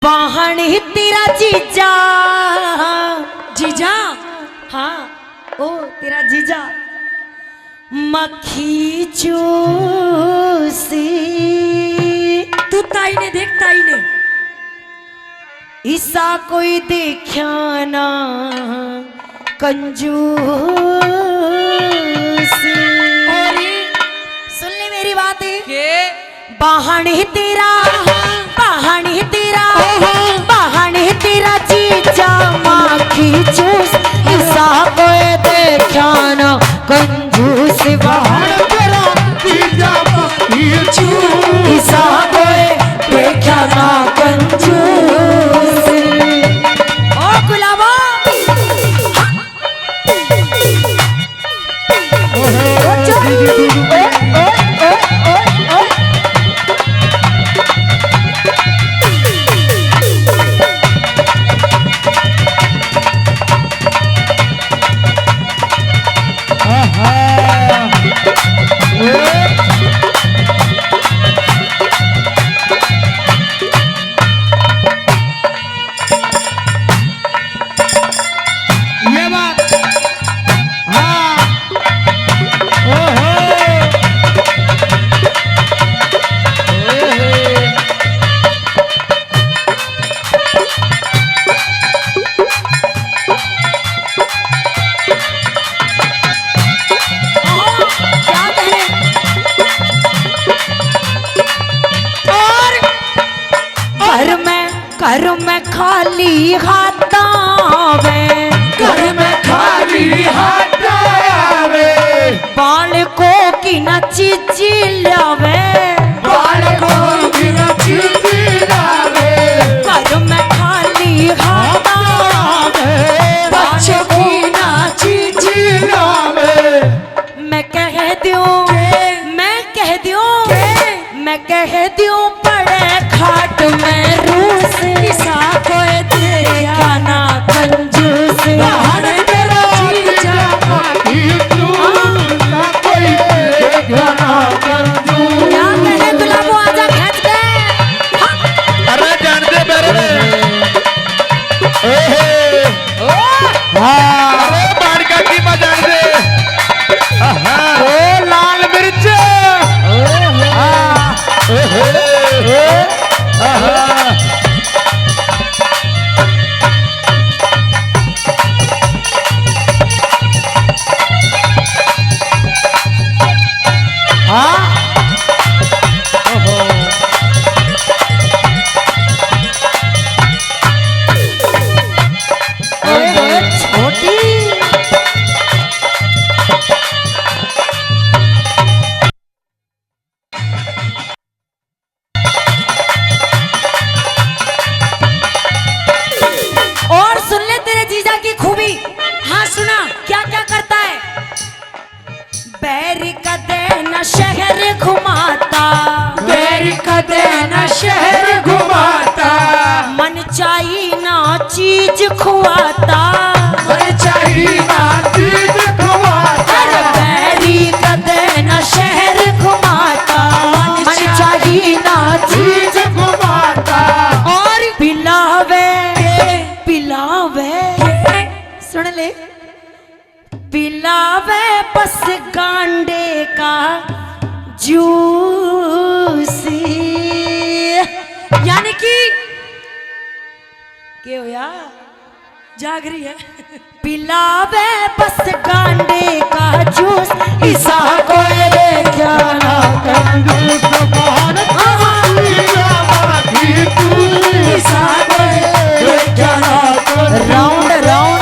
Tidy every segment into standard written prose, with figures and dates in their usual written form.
वाहनी तेरा जीजा जीजा हाँ ओ तेरा जीजा मक्खी चूसी तू ताई ने देख ताई ने ईसा कोई देखा ना कंजूसी। सुन ले मेरी बात के बहाने तेरा तेरा जीजा मक्खी चूस ईसा कोई देखा ना कंजूस। बहाने तेरा जीजा मक्खी चूस ईसा कोई देखा ना कंजूस। ओ गुलाबो घर में खाली हाथा वे घर में खाली हाथा वे बालकों की न चीज लावे बालकों की न चीज लावे घर में खाली हाथा वे बच्चों की न चीज लावे। मैं कह दूं पड़े खाट में रूस ईसा कोई देखा ना कंजूस। बहाने तेरा जीजा मक्खी चूस कोई देखा ना कंजूस। क्या कहने गुलाबो आजा खींच के अरे जान दे मेरे अरे बाड़का की मजाक दे ओ लाल मिर्च बैरी का देना शहर घुमाता बैरी का देना शहर घुमाता मन चाहिए ना चीज खुआता मन चाहिए ना चीज खुआता। बैरी का देना शहर घुमाता मन चाहिए ना चीज घुमाता और पिलावे सुन ले पिलावे बस गांडे का जूसी यानी कि क्या होया जाग रही है पिलावे बस गांडे का जूस ईसा कोई देखा ना कंजूस। बहाने ईसा कोई देखा ना राउंड राउंड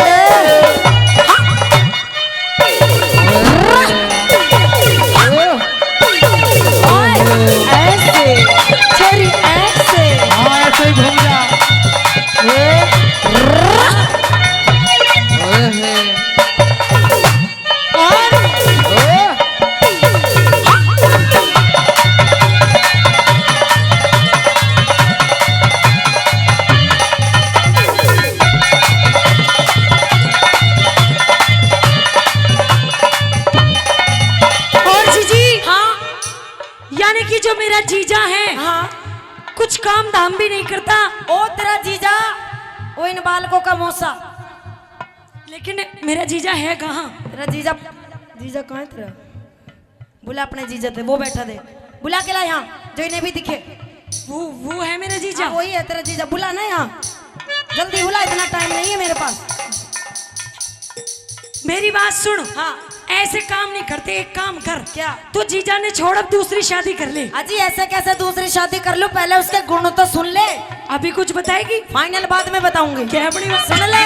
यानी कि जो मेरा जीजा है हाँ कुछ काम धाम भी नहीं करता। ओ तेरा इन बालकों का मौसा। लेकिन मेरा जीजा है कहाँ? तेरा जीजा, जीजा कहाँ है तेरा? बुला अपने जीजा थे, वो बैठा दे, बुला के ला यहाँ जो इन्हें भी दिखे। वो है मेरा जीजा। हाँ, वही है तेरा जीजा, बुला ना यहाँ जल्दी बुला, इतना टाइम नहीं है मेरे पास। मेरी बात सुन। हाँ ऐसे काम नहीं करते, एक काम कर। क्या? तो जीजा ने छोड़, अब दूसरी शादी कर ले। अजी ऐसे कैसे दूसरी शादी कर लूं, पहले उसके गुण तो सुन ले। अभी कुछ बताएगी? फाइनल बाद में बताऊंगी। क्या बड़ी बात? सुन ले।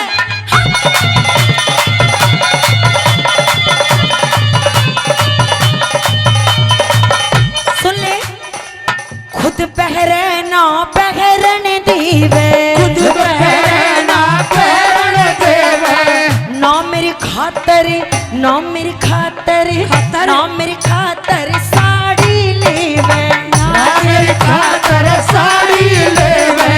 सुन ले। खुद पहरे ना पहरन दीवे, खुद पहरे ना पहरन देवे, ना मेरी खातर, ना मेरी खातर, ना मेरी खातर साड़ी लेवे, ना मेरी खातर साड़ी लेवे,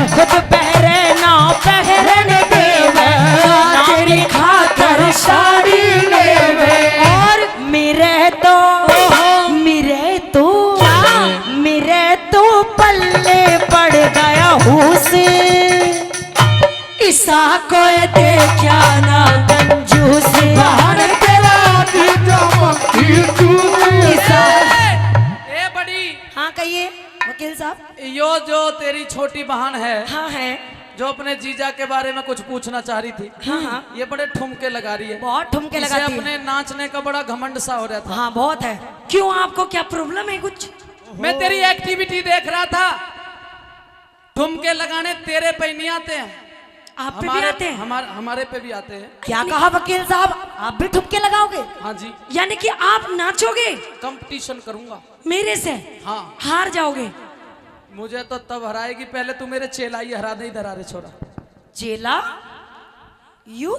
खुद पहरे ना पहरन देवे, ना मेरी खातर साड़ी लेवे। और मेरे तो पल्ले पड़ गया हुस, ईसा को देखा ना कंजूस, बहन तेरा जीजा मक्खी चूस। ए बड़ी, हाँ कहिए वकील साहब। यो जो तेरी छोटी बहन है, हाँ है, जो अपने जीजा के बारे में कुछ पूछना चाह रही थी, हाँ हाँ, ये बड़े ठुमके लगा रही है। बहुत ठुमके इसे लगाती है। अपने नाचने का बड़ा घमंड सा हो रहा था। हाँ बहुत है। क्यों, आपको क्या प्रॉब्लम है कुछ? मैं तेरी एक्टिविटी देख रहा था, ठुमके लगाने तेरे पे नहीं आते हैं, आप पे भी आते हैं? हमारे पे भी आते हैं। क्या कहा वकील साहब, आप भी ठुमके लगाओगे? हाँ जी, यानी कि आप नाचोगे कंपटीशन करूंगा मेरे से? हाँ। हार जाओगे? मुझे तो तब हराएगी, पहले तू मेरे चेला ही हरा दे, इधर आ रे छोरा। चेला? यू?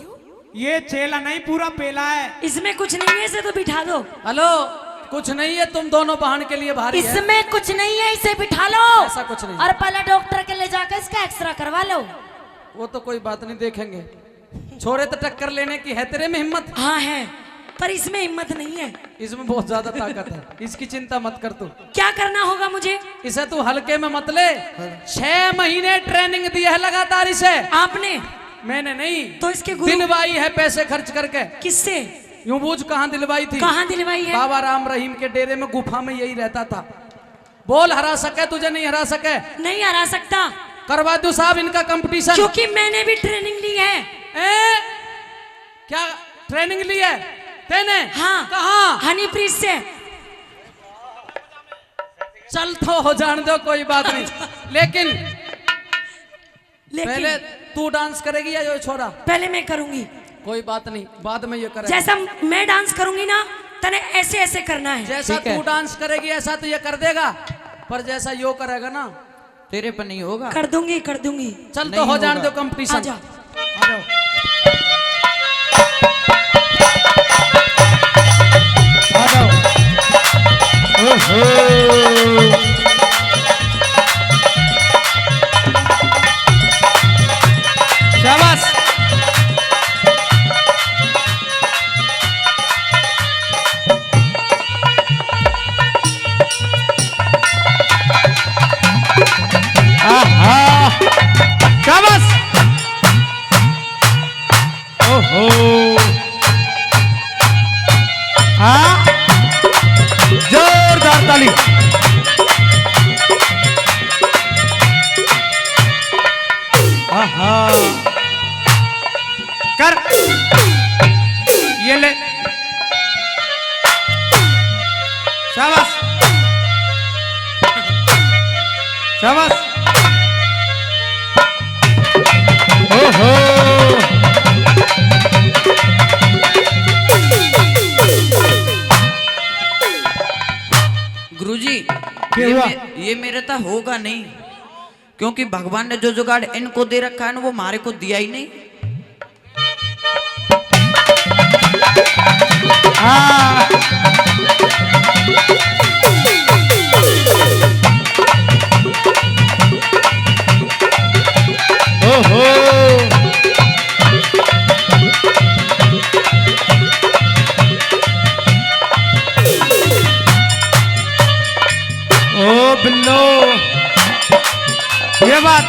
ये चेला नहीं, पूरा पेला है। इसमें कुछ नहीं है, इसे तो बिठा दो। हेलो, कुछ नहीं है, तुम दोनों बहन के लिए भारी है। इसमें कुछ नहीं है, इसे बिठा लो। ऐसा कुछ नहीं। और पहले डॉक्टर के ले जाकर इसका एक्सरा करवा लो। वो तो कोई बात नहीं, देखेंगे। छोरे तो टक्कर लेने की है तेरे में हिम्मत? हाँ है, पर इसमें हिम्मत नहीं है। इसमें बहुत ज्यादा ताकत है, इसकी चिंता मत कर तू। क्या करना होगा मुझे? इसे तू हल्के में मत ले। 6 महीने ट्रेनिंग दी है लगातार इसे। आपने? मैंने नहीं, तो इसके गुरु? दिलवाई है पैसे खर्च करके। किससे? यूं बूझ कहाँ दिलवाई थी? कहाँ दिलवाई है? बाबा राम रहीम के डेरे में गुफा में यही रहता था। बोल, हरा सके तुझे? नहीं हरा सके? नहीं हरा सकता, करवा दो साहब इनका कंपटीशन। क्योंकि मैंने भी ट्रेनिंग ली है। क्या ट्रेनिंग ली है तेने? हाँ। कहाँ? हनीप्रीत से। चल तो हो जान दो, कोई बात नहीं। लेकिन पहले लेकिन तू डांस करेगी या ये छोरा? पहले मैं करूंगी। कोई बात नहीं, बाद में ये करेगा। जैसा मैं डांस करूंगी ना, तने ऐसे ऐसे करना है। जैसा ठीक है। तू डांस करेगी ऐसा तो ये कर देगा, पर जैसा यो करेगा ना तेरे पर नहीं होगा। कर दूंगी, कर दूंगी। चल तो नहीं हो जान होगा। दो कंपटीशन। आजा। आ जाओ। आ जाओ। ओहो। शाबाश। आहा। शाबाश। ओहो। हाँ, जोरदार ताली। आहा। कर, ये ले। शाबाश। शाबाश। ओहो। गुरुजी, क्या हुआ? ये मेरे तो होगा नहीं, क्योंकि भगवान ने जो जुगाड़ इनको दे रखा है ना, वो हमारे को दिया ही नहीं। हाँ। ओहो। ओ बिल्लो, ये बात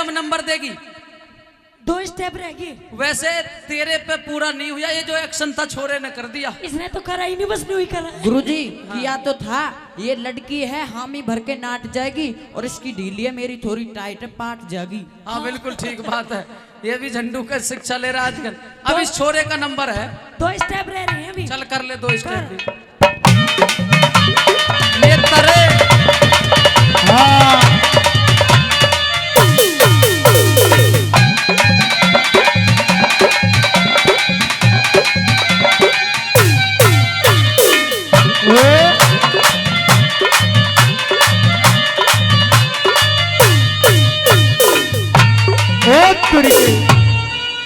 कब नंबर देगी? 2 स्टेप रहेगी। वैसे तेरे पे पूरा नहीं हुआ, ये जो एक्शन था छोरे ने कर दिया। इसने तो करा ही नहीं, बस नहीं हुई करा। गुरुजी किया तो था, ये लड़की है हामी भर के नाट जाएगी और इसकी ढीली है, मेरी थोड़ी टाइट है, पाट जाएगी। हाँ बिल्कुल ठीक बात है, ये भी झंडू का शिक्षा ले रहा है आजकल। अब इस छोरे का नंबर है, 2 स्टेप रह रहे हैं अभी। चल कर ले 2 स्टेप भी। ये तरे हाँ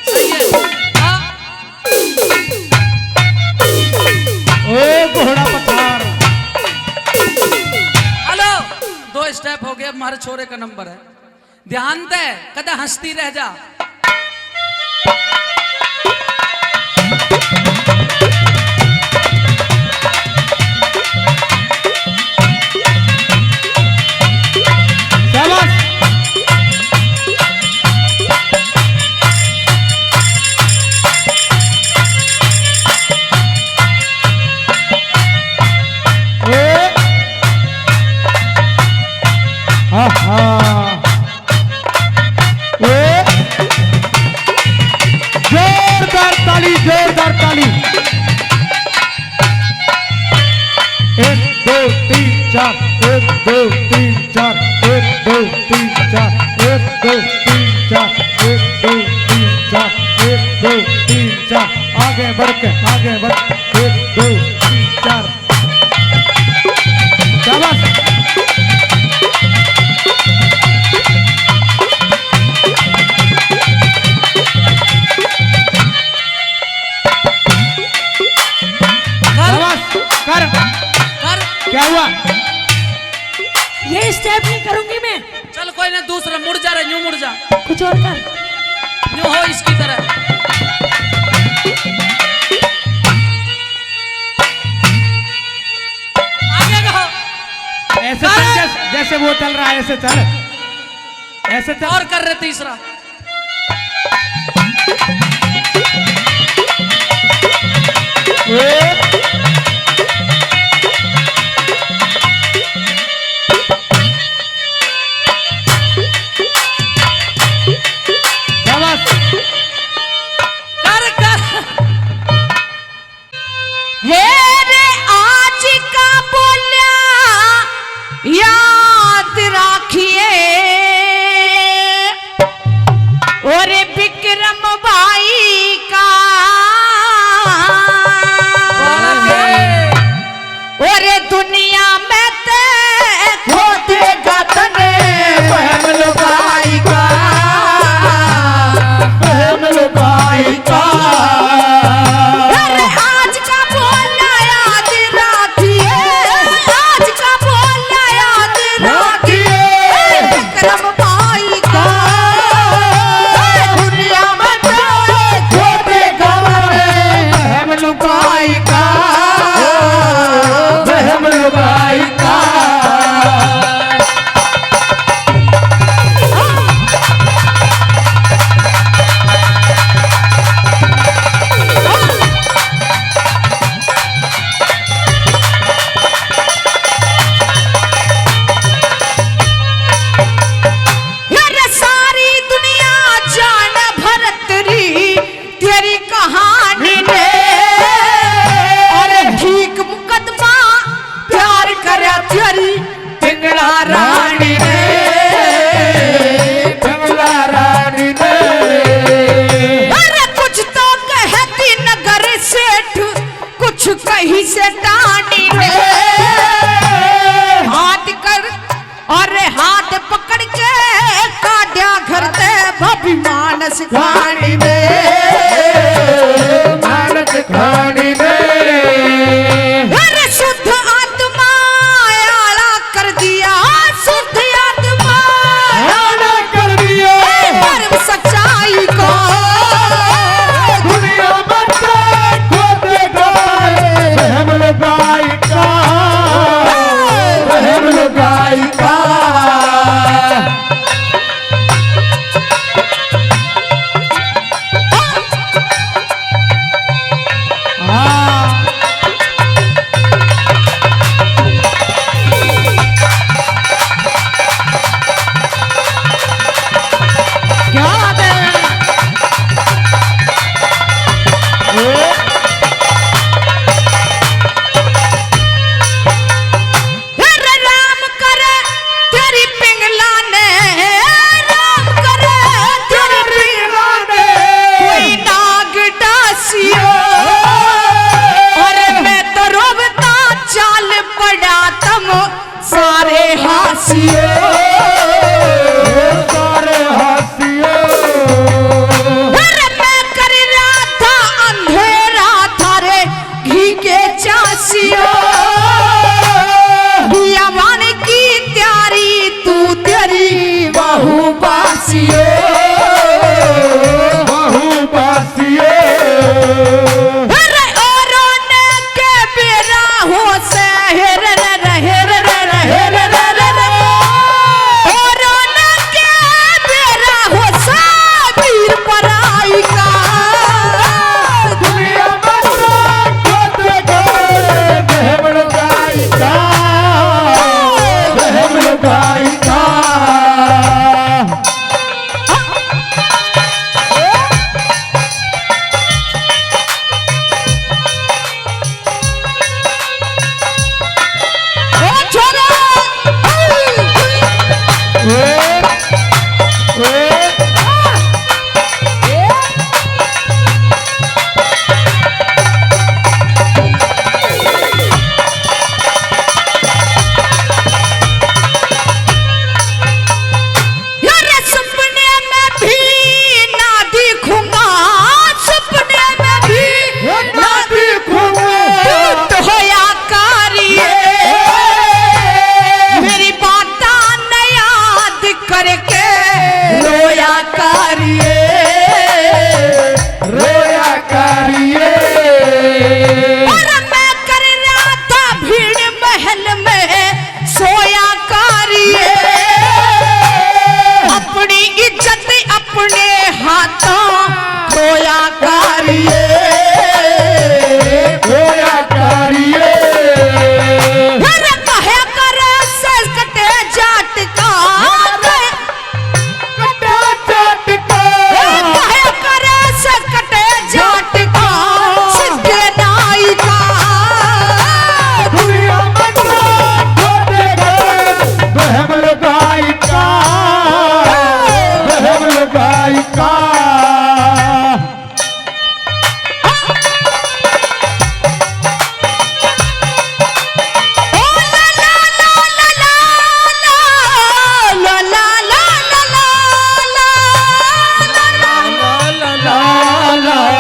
सही है। हाँ ओ घोड़ा पठार। हेलो, 2 स्टेप हो गए, अब हमारे छोरे का नंबर है। ध्यान दे, कदे हंसती रह जा। शाबाश। जोरदार ताली, जोरदार ताली। 1 2 3 4, 1 2 3 4, 1 2 3 4, 1 2 3 4, 1 2 3 4, 1 2 3 4। आगे बढ़ के, आगे बढ़, 1 2 3 4। शाबाश। कर कर क्या हुआ? ये स्टेप नहीं करूंगी मैं। चल कोई ना, दूसरा मुड़ जा रहा, यूं मुड़ जा, कुछ और कर। यूं हो इसकी तरह। आगे कहो, ऐसे चल, जैसे वो चल रहा है ऐसे चल, ऐसे चल। और कर रहे तीसरा। शाबाश। कर कर हे रे आज का बोलिया याद राखिए,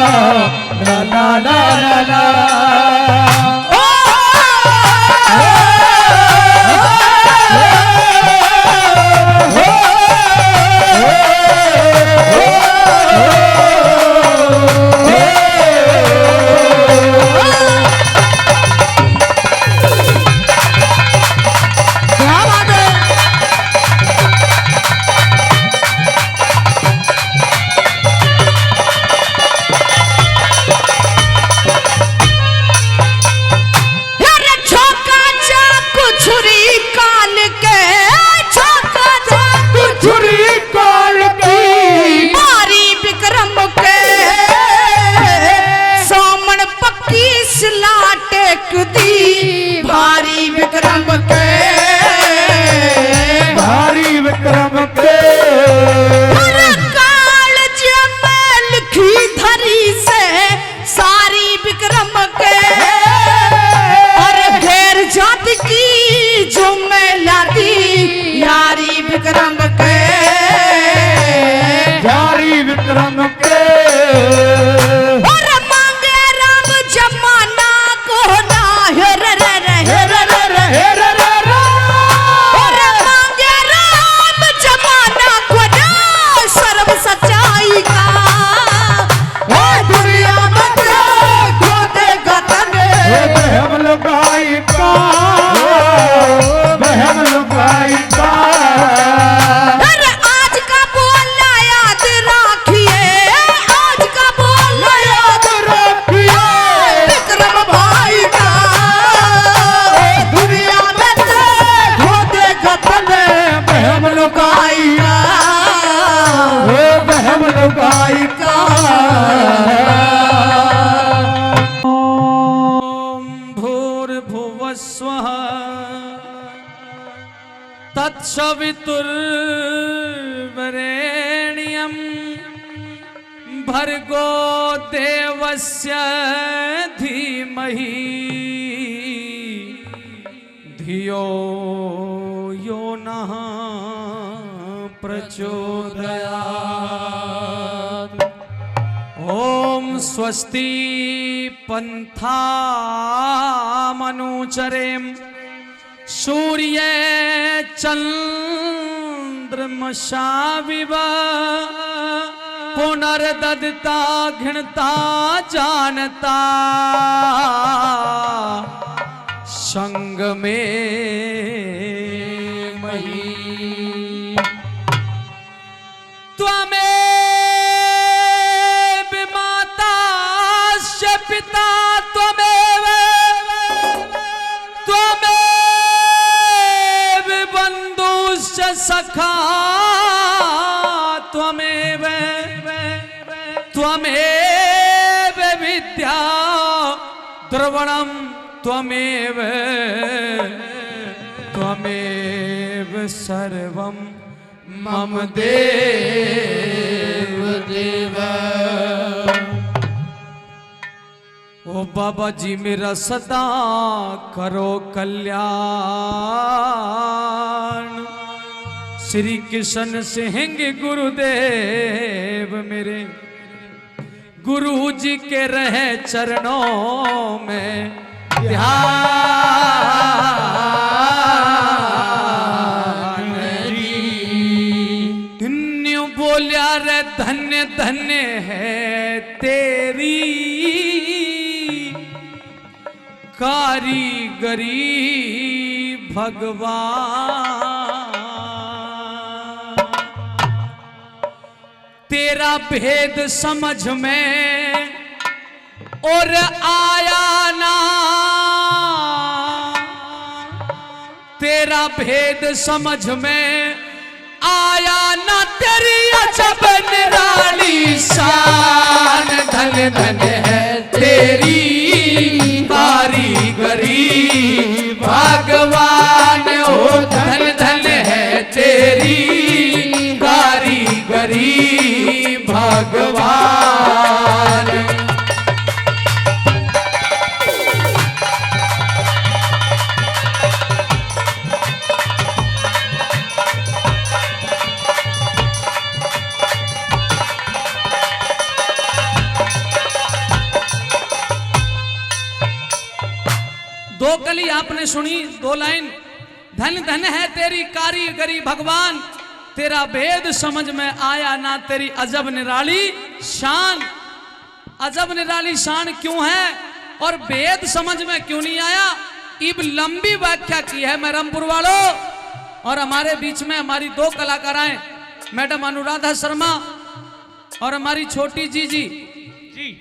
ला ला ला ला ला भूर्भुवस्वः तत्सवितुर्वरेण्यं भर्गो देवस्य धीमहि धियो यो नः प्रचोदयात्। ओम स्वस्ति पंथामनुचरेम सूर्य चंद्रमशाविव पुनर्ददता घृणता जानता संग में मही त्वमेव माता पिता त्वमेव त्वमेव बंधुश्च सखा त्वमेव त्वमेव विद्या द्रवणं त्वमेव त्वमेव सर्वं मम देव देव। ओ बाबा जी मेरा सदा करो कल्याण। श्री किशन सिंह गुरुदेव मेरे गुरु जी के रहे चरणों में ध्यान न्यू बोलिया रे धन्य धन्य है तेरी कारीगरी भगवान। तेरा भेद समझ में और आया ना, तेरा भेद समझ में आया ना, तेरी अजब निराली शान। धन धन है तेरी कारीगरी भगवान। ओ धन धन है तेरी कारीगरी भगवान। दो कली आपने सुनी, दो लाइन। धन धन है तेरी कारीगरी भगवान, तेरा भेद समझ में आया ना, तेरी अजब निराली शान। अजब निराली शान क्यों है और भेद समझ में क्यों नहीं आया, इब लंबी व्याख्या की है मैं रामपुर वालों। और हमारे बीच में हमारी दो कलाकाराएं, मैडम अनुराधा शर्मा और हमारी छोटी जीजी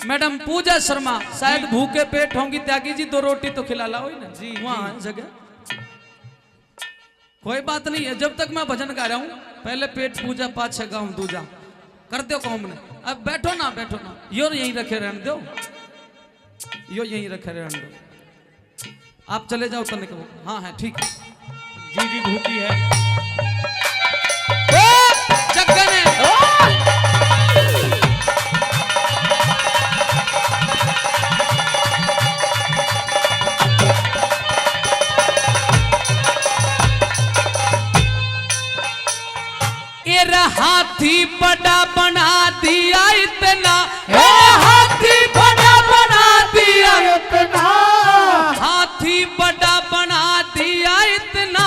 मैडम पूजा शर्मा। शायद भूखे पेट होंगी, त्यागी जी 2 रोटी तो खिला लाओ ना जी, वहां है जगह। कोई बात नहीं है, जब तक मैं भजन गा रहा हूं, पहले पेट पूजा पाछे गाऊं दूजा कर दो कौम ने। अब बैठो ना, बैठो ना, यो यहीं रखे रहने दो, यो यहीं रखे रहने दो। आप चले जाओ तने को। हाँ है ठीक। जी जी भूखी है। जग्गन है। हाथी बड़ा बना दिया इतना, हाथी बड़ा बना दिया इतना, हाथी बड़ा बना दिया इतना,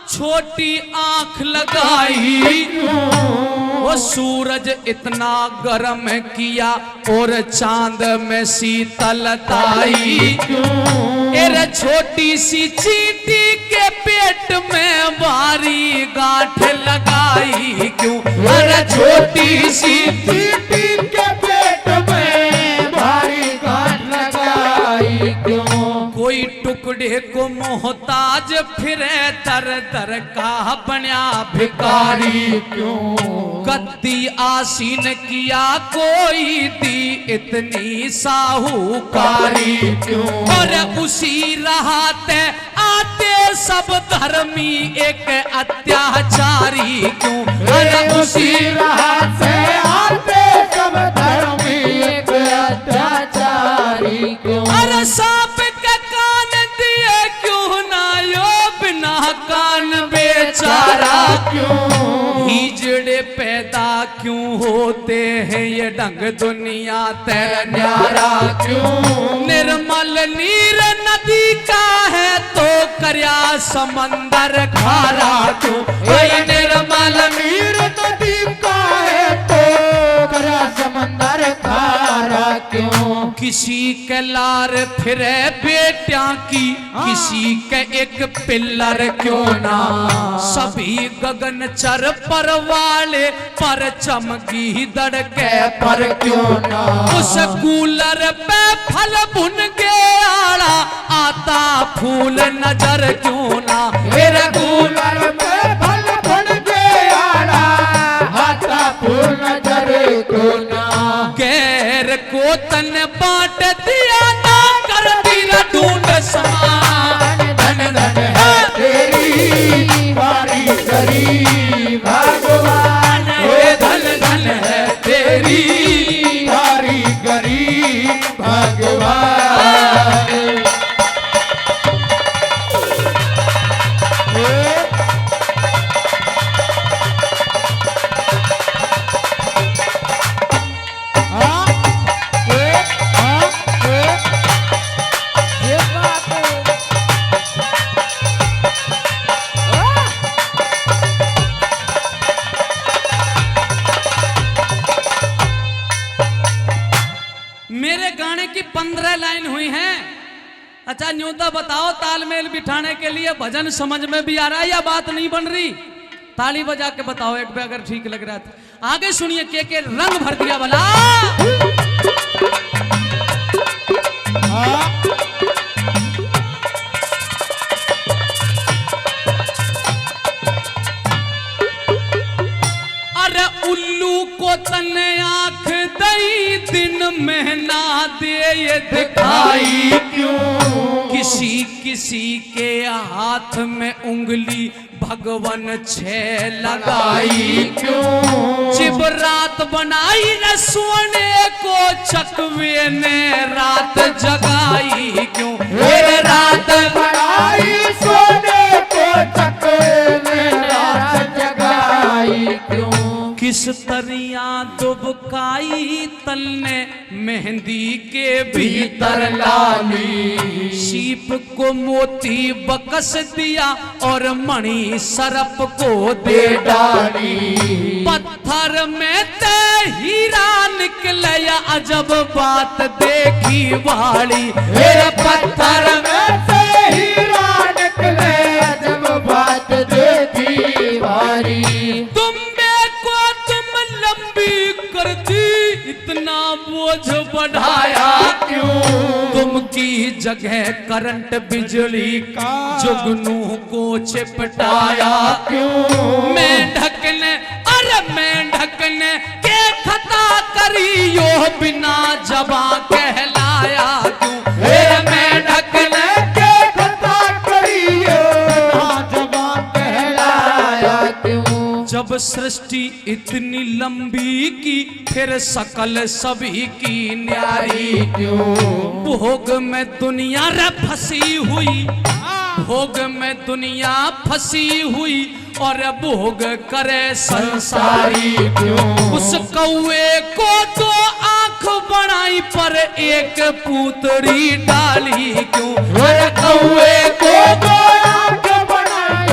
छोटी आंख लगाई। वो सूरज इतना गर्म किया और चांद में शीतलताई। अरे छोटी सी चींटी के पेट में भारी गांठ लगाई क्यों, अरे छोटी सी चींटी के पेट में भारी गांठ लगाई क्यों। कोई टुकड़े को मोहताज फिरे दर दर का बन्या भिकारी क्यों। गद्दी आसीन किया कोई दी इतनी साहूकारी क्यों। और उसी राहते आते सब धर्मी एक अत्याचारी क्यों। अरे उसी राह से आते सब धर्मी एक अत्याचारी क्यों। अरे सांप के कान दिए क्यों ना, यो बिना कान बेचारा क्यों। हिजड़े पैदा क्यों होते हैं ये ढंग दुनिया तेरा न्यारा क्यों। निर्मल नीर नदी का है तो करया समंदर खारा क्यों। ये निर्मल नीर नदी का है तो करया समंदर खारा क्यों। किसी के लार फिरे बेटिया की, किसी के एक पिल्लर क्यों ना। सभी गगन चर पर वाले पर चमकी दड़के पर क्यों ना। उस कूलर पे फल बुन के आड़ा आता फूल नजर क्यों ना। मेरे कूलर पे फल बुन के आड़ा आता फूल नजर क्यों ना। गैर को तन बांट दिया ना, कर दिया ढूंढ समान। धन धन है तेरी कारीगरी भगवान, ये धन धन है तेरी कारीगरी भगवान। मेरे गाने की 15 लाइन हुई हैं। अच्छा न्यूता बताओ, तालमेल बिठाने के लिए भजन समझ में भी आ रहा है या बात नहीं बन रही। ताली बजा के बताओ एक बार अगर ठीक लग रहा था। आगे सुनिए के रंग भर दिया भला। अरे उल्लू को तन आंख दई दिन में ना दे ये दिखाई क्यों। किसी किसी के हाथ में उंगली भगवन 6 लगाई क्यों। जिब रात बनाई न सोने को चकवे ने रात जगाई क्यों। रात बनाई सोने को चकवे ने रात जगाई क्यों। किस तरिया दुबकाई तल ने मेहंदी के भीतर लाली, सीप को मोती बकस दिया और मणि सरप को दे डाली, पत्थर में ते हीरा निकले अजब बात देखी वाली, मेरे पत्थर में से हीरा निकले अजब बात देखी वाली। तुम को तुम लंबी कर दी, इतना बोझ बढ़ाया क्यों, तुम की जगह करंट बिजली का जुगनू को चिपटाया क्यों, मैं ढकने अरे मैं ढकने के खता करियो बिना जबा कहलाया क्यों, मैं ढकने के खता करियो बिना जबा कहलाया क्यों। जब सृष्टि इतनी लंबी की फिर सकल सभी की न्यारी क्यों, भोग में दुनिया रे फंसी हुई, भोग में दुनिया फंसी हुई और भोग करे संसारी क्यों, उस कौए को तो आंख बनाई पर एक पूतरी डाली क्यों, कौए को तो आंख बनाई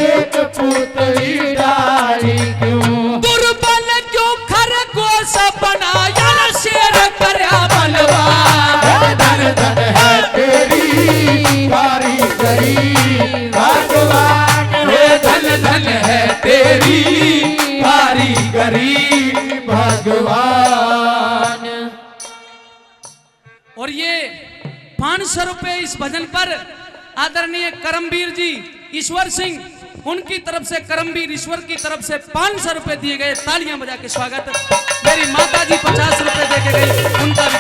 एक पूतरी डाली क्यों, दुर्बल क्यों खरगोश बनाया शेर करया बलवान, धन धन है तेरी कारीगरी भगवान, धन धन है तेरी कारीगरी भगवान। और ये 500 रुपए इस भजन पर आदरणीय करमवीर जी ईश्वर सिंह, उनकी तरफ से करमवीर ईश्वर की तरफ से 500 रुपए दिए गए, तालियां बजा के स्वागत। मेरी माता जी 50 रुपए दे के गई, उनका भी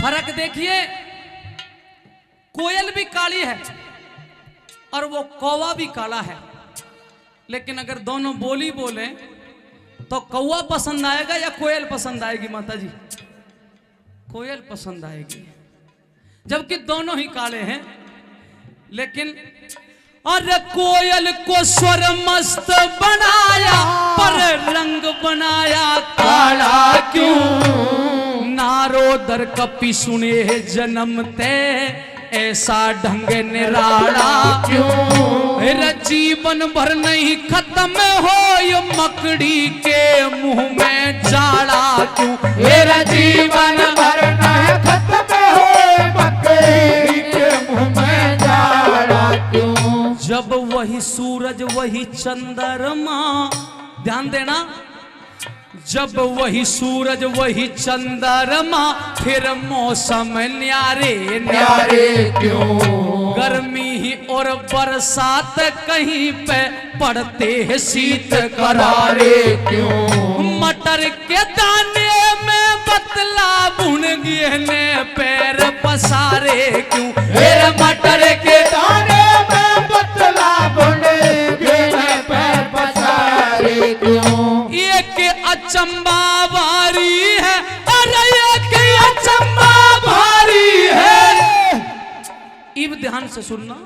फर्क देखिए, कोयल भी काली है और वो कौवा भी काला है, लेकिन अगर दोनों बोली बोले तो कौवा पसंद आएगा या कोयल पसंद आएगी? माता जी, कोयल पसंद आएगी, जबकि दोनों ही काले हैं। लेकिन अरे कोयल को स्वर मस्त बनाया पर रंग बनाया काला क्यों, नारोदर कपि सुने जन्मते ऐसा ढंग निराला क्यों, मेरा जीवन भर नहीं खत्म हो ये मकड़ी के मुंह में जाड़ा क्यों, मेरा जीवन भर नहीं खत्म हो मकड़ी के मुंह में जाड़ा क्यों। जब वही सूरज वही चंद्रमा, ध्यान देना, जब वही सूरज वही चंद्रमा फिर मौसम न्यारे न्यारे क्यों, गर्मी ही और बरसात कहीं पे पड़ते हैं शीत करारे क्यों, मटर के दाने में बतला बुन गिरने पैर पसारे क्यों, मेरे मटर के दाने में बतला बुने गिरने पैर पसारे क्यों, एक अचंबा भारी है अरे एक अचंबा भारी है, इब ध्यान से सुनना,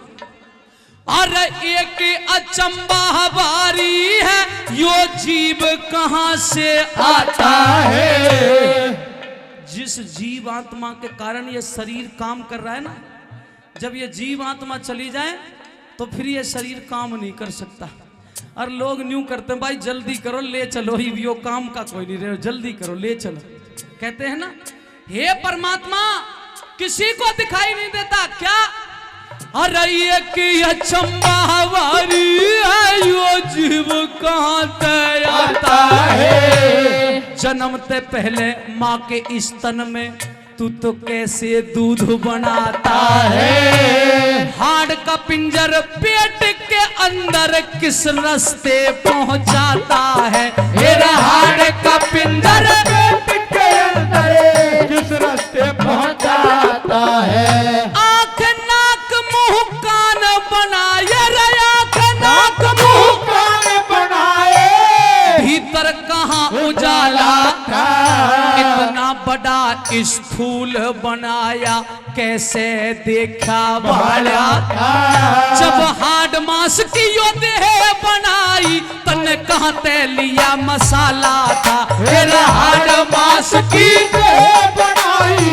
अरे एक अचंबा भारी है यो जीव कहां से आता है, जिस जीव आत्मा के कारण ये शरीर काम कर रहा है ना, जब ये जीव आत्मा चली जाए तो फिर ये शरीर काम नहीं कर सकता। और लोग न्यू करते हैं, भाई जल्दी करो ले चलो, ही यो काम का कोई नहीं रहे, जल्दी करो ले चलो, कहते हैं ना, हे परमात्मा किसी को दिखाई नहीं देता क्या, अरे ये कि अचंबा वारी है यो जीव कहां से आता है, जन्मते पहले माँ के स्तन में तू तो कैसे दूध बनाता है, हाड़ का पिंजर पेट के अंदर किस रास्ते पहुंचाता है, मेरा हाड़ का पिंजर पेट के अंदर किस रास्ते पहुंचाता स्थूल बनाया कैसे देखा वाला जब हाड मांस की देह बनाई तन कहते लिया मसाला था तेरा हाड मांस की देह बनाई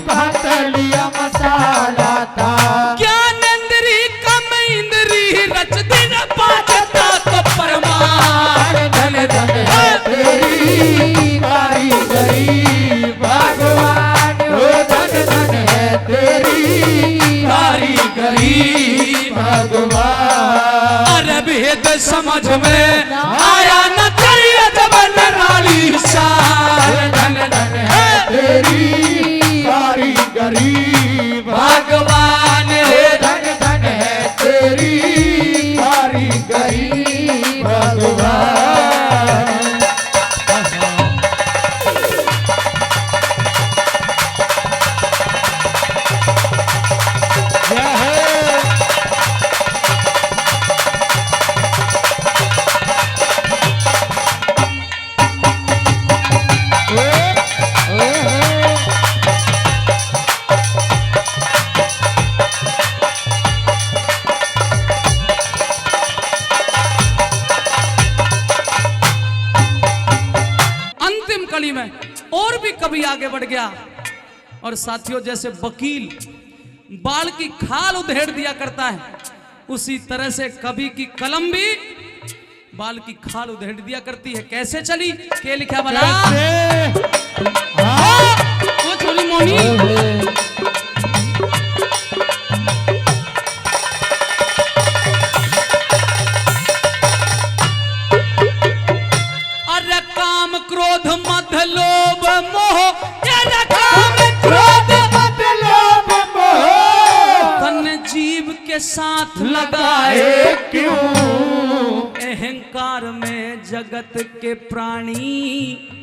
कहते लिया मसाला था ज्ञानेंद्री कम इंद्री रच दिन पाचता तो परमार धन धन है तेरी कारीगरी भगवान हो धन धन है तेरी कारीगरी भगवान अरे भेद समझ में आया न तेरी अजब निराली शान धन धन है तेरी कारीगरी भगवान हे धन धन है तेरी कारीगरी भगवान अंतिम कड़ी में और भी कभी आगे बढ़ गया और साथियों जैसे वकील बाल की खाल उधेड़ दिया करता है उसी तरह से कवि की कलम भी बाल की खाल उधेड़ दिया करती है। कैसे चली के लिखा बना वो चोली मोनी अरे काम क्रोध मद लोभ मोह अरे काम क्रोध मत लोभ मोह तन जीव के साथ लगाए क्यों अहंकार में जगत के प्राणी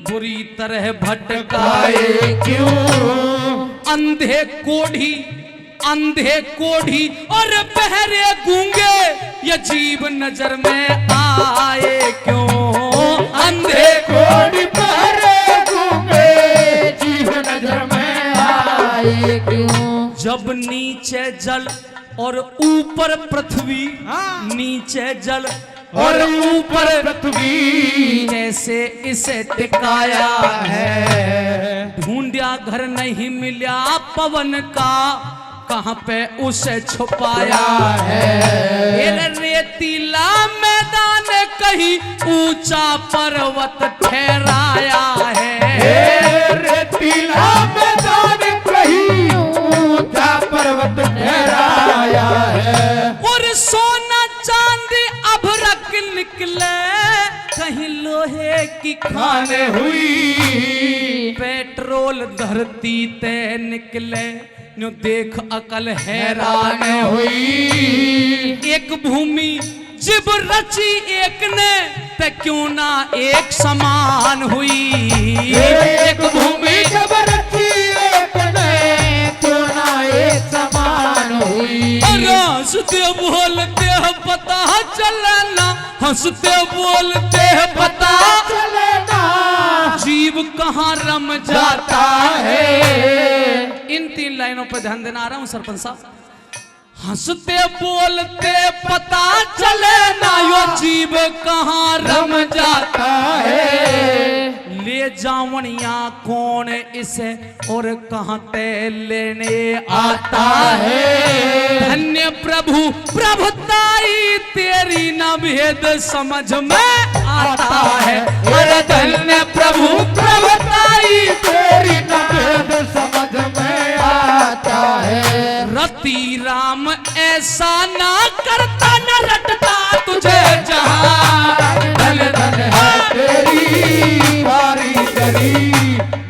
बुरी तरह भटकाए क्यों अंधे कोढ़ी और बहरे गूंगे ये जीव नजर में आए क्यों अंधे कोड़ी पहरे घूमे जीव नजर में आए क्यों जब नीचे जल और ऊपर पृथ्वी नीचे जल और ऊपर पृथ्वी जैसे इसे टिकाया है ढूंढा घर नहीं मिला पवन का कहाँ पे उसे छुपाया है रेतीला मैदान कहीं ऊंचा पर्वत ठहराया है रेतीला मैदान कहीं ऊंचा पर्वत ठहराया है और सोना चांदी अभरक निकले कहीं लोहे की खाने हुई पेट्रोल धरती ते निकले न्यू देख अकल हैरान हुई एक भूमि जिब रची एक ने ते क्यों ना एक समान हुई एक भूमि जब रची एक ने क्यों ना एक समान हुई हंसते बोलते पता चलना हंसते बोलते पता चलेना जीव कहाँ रम जाता है। इन 3 लाइनों पर ध्यान देना आ रहा हूं सरपंच साहब। हंसते बोलते पता चले ना यो जीव कहाँ रम जाता है। ले जावनिया कौन इसे और कहाँ ते लेने आता है। धन्य प्रभु प्रभुताई तेरी न भेद समझ में आता है। अरे धन्य प्रभु प्रभुताई तेरी न भेद समझ में आता है। रति राम ऐसा ना करता न रटता तुझे जहां। धन धन है तेरी कारीगरी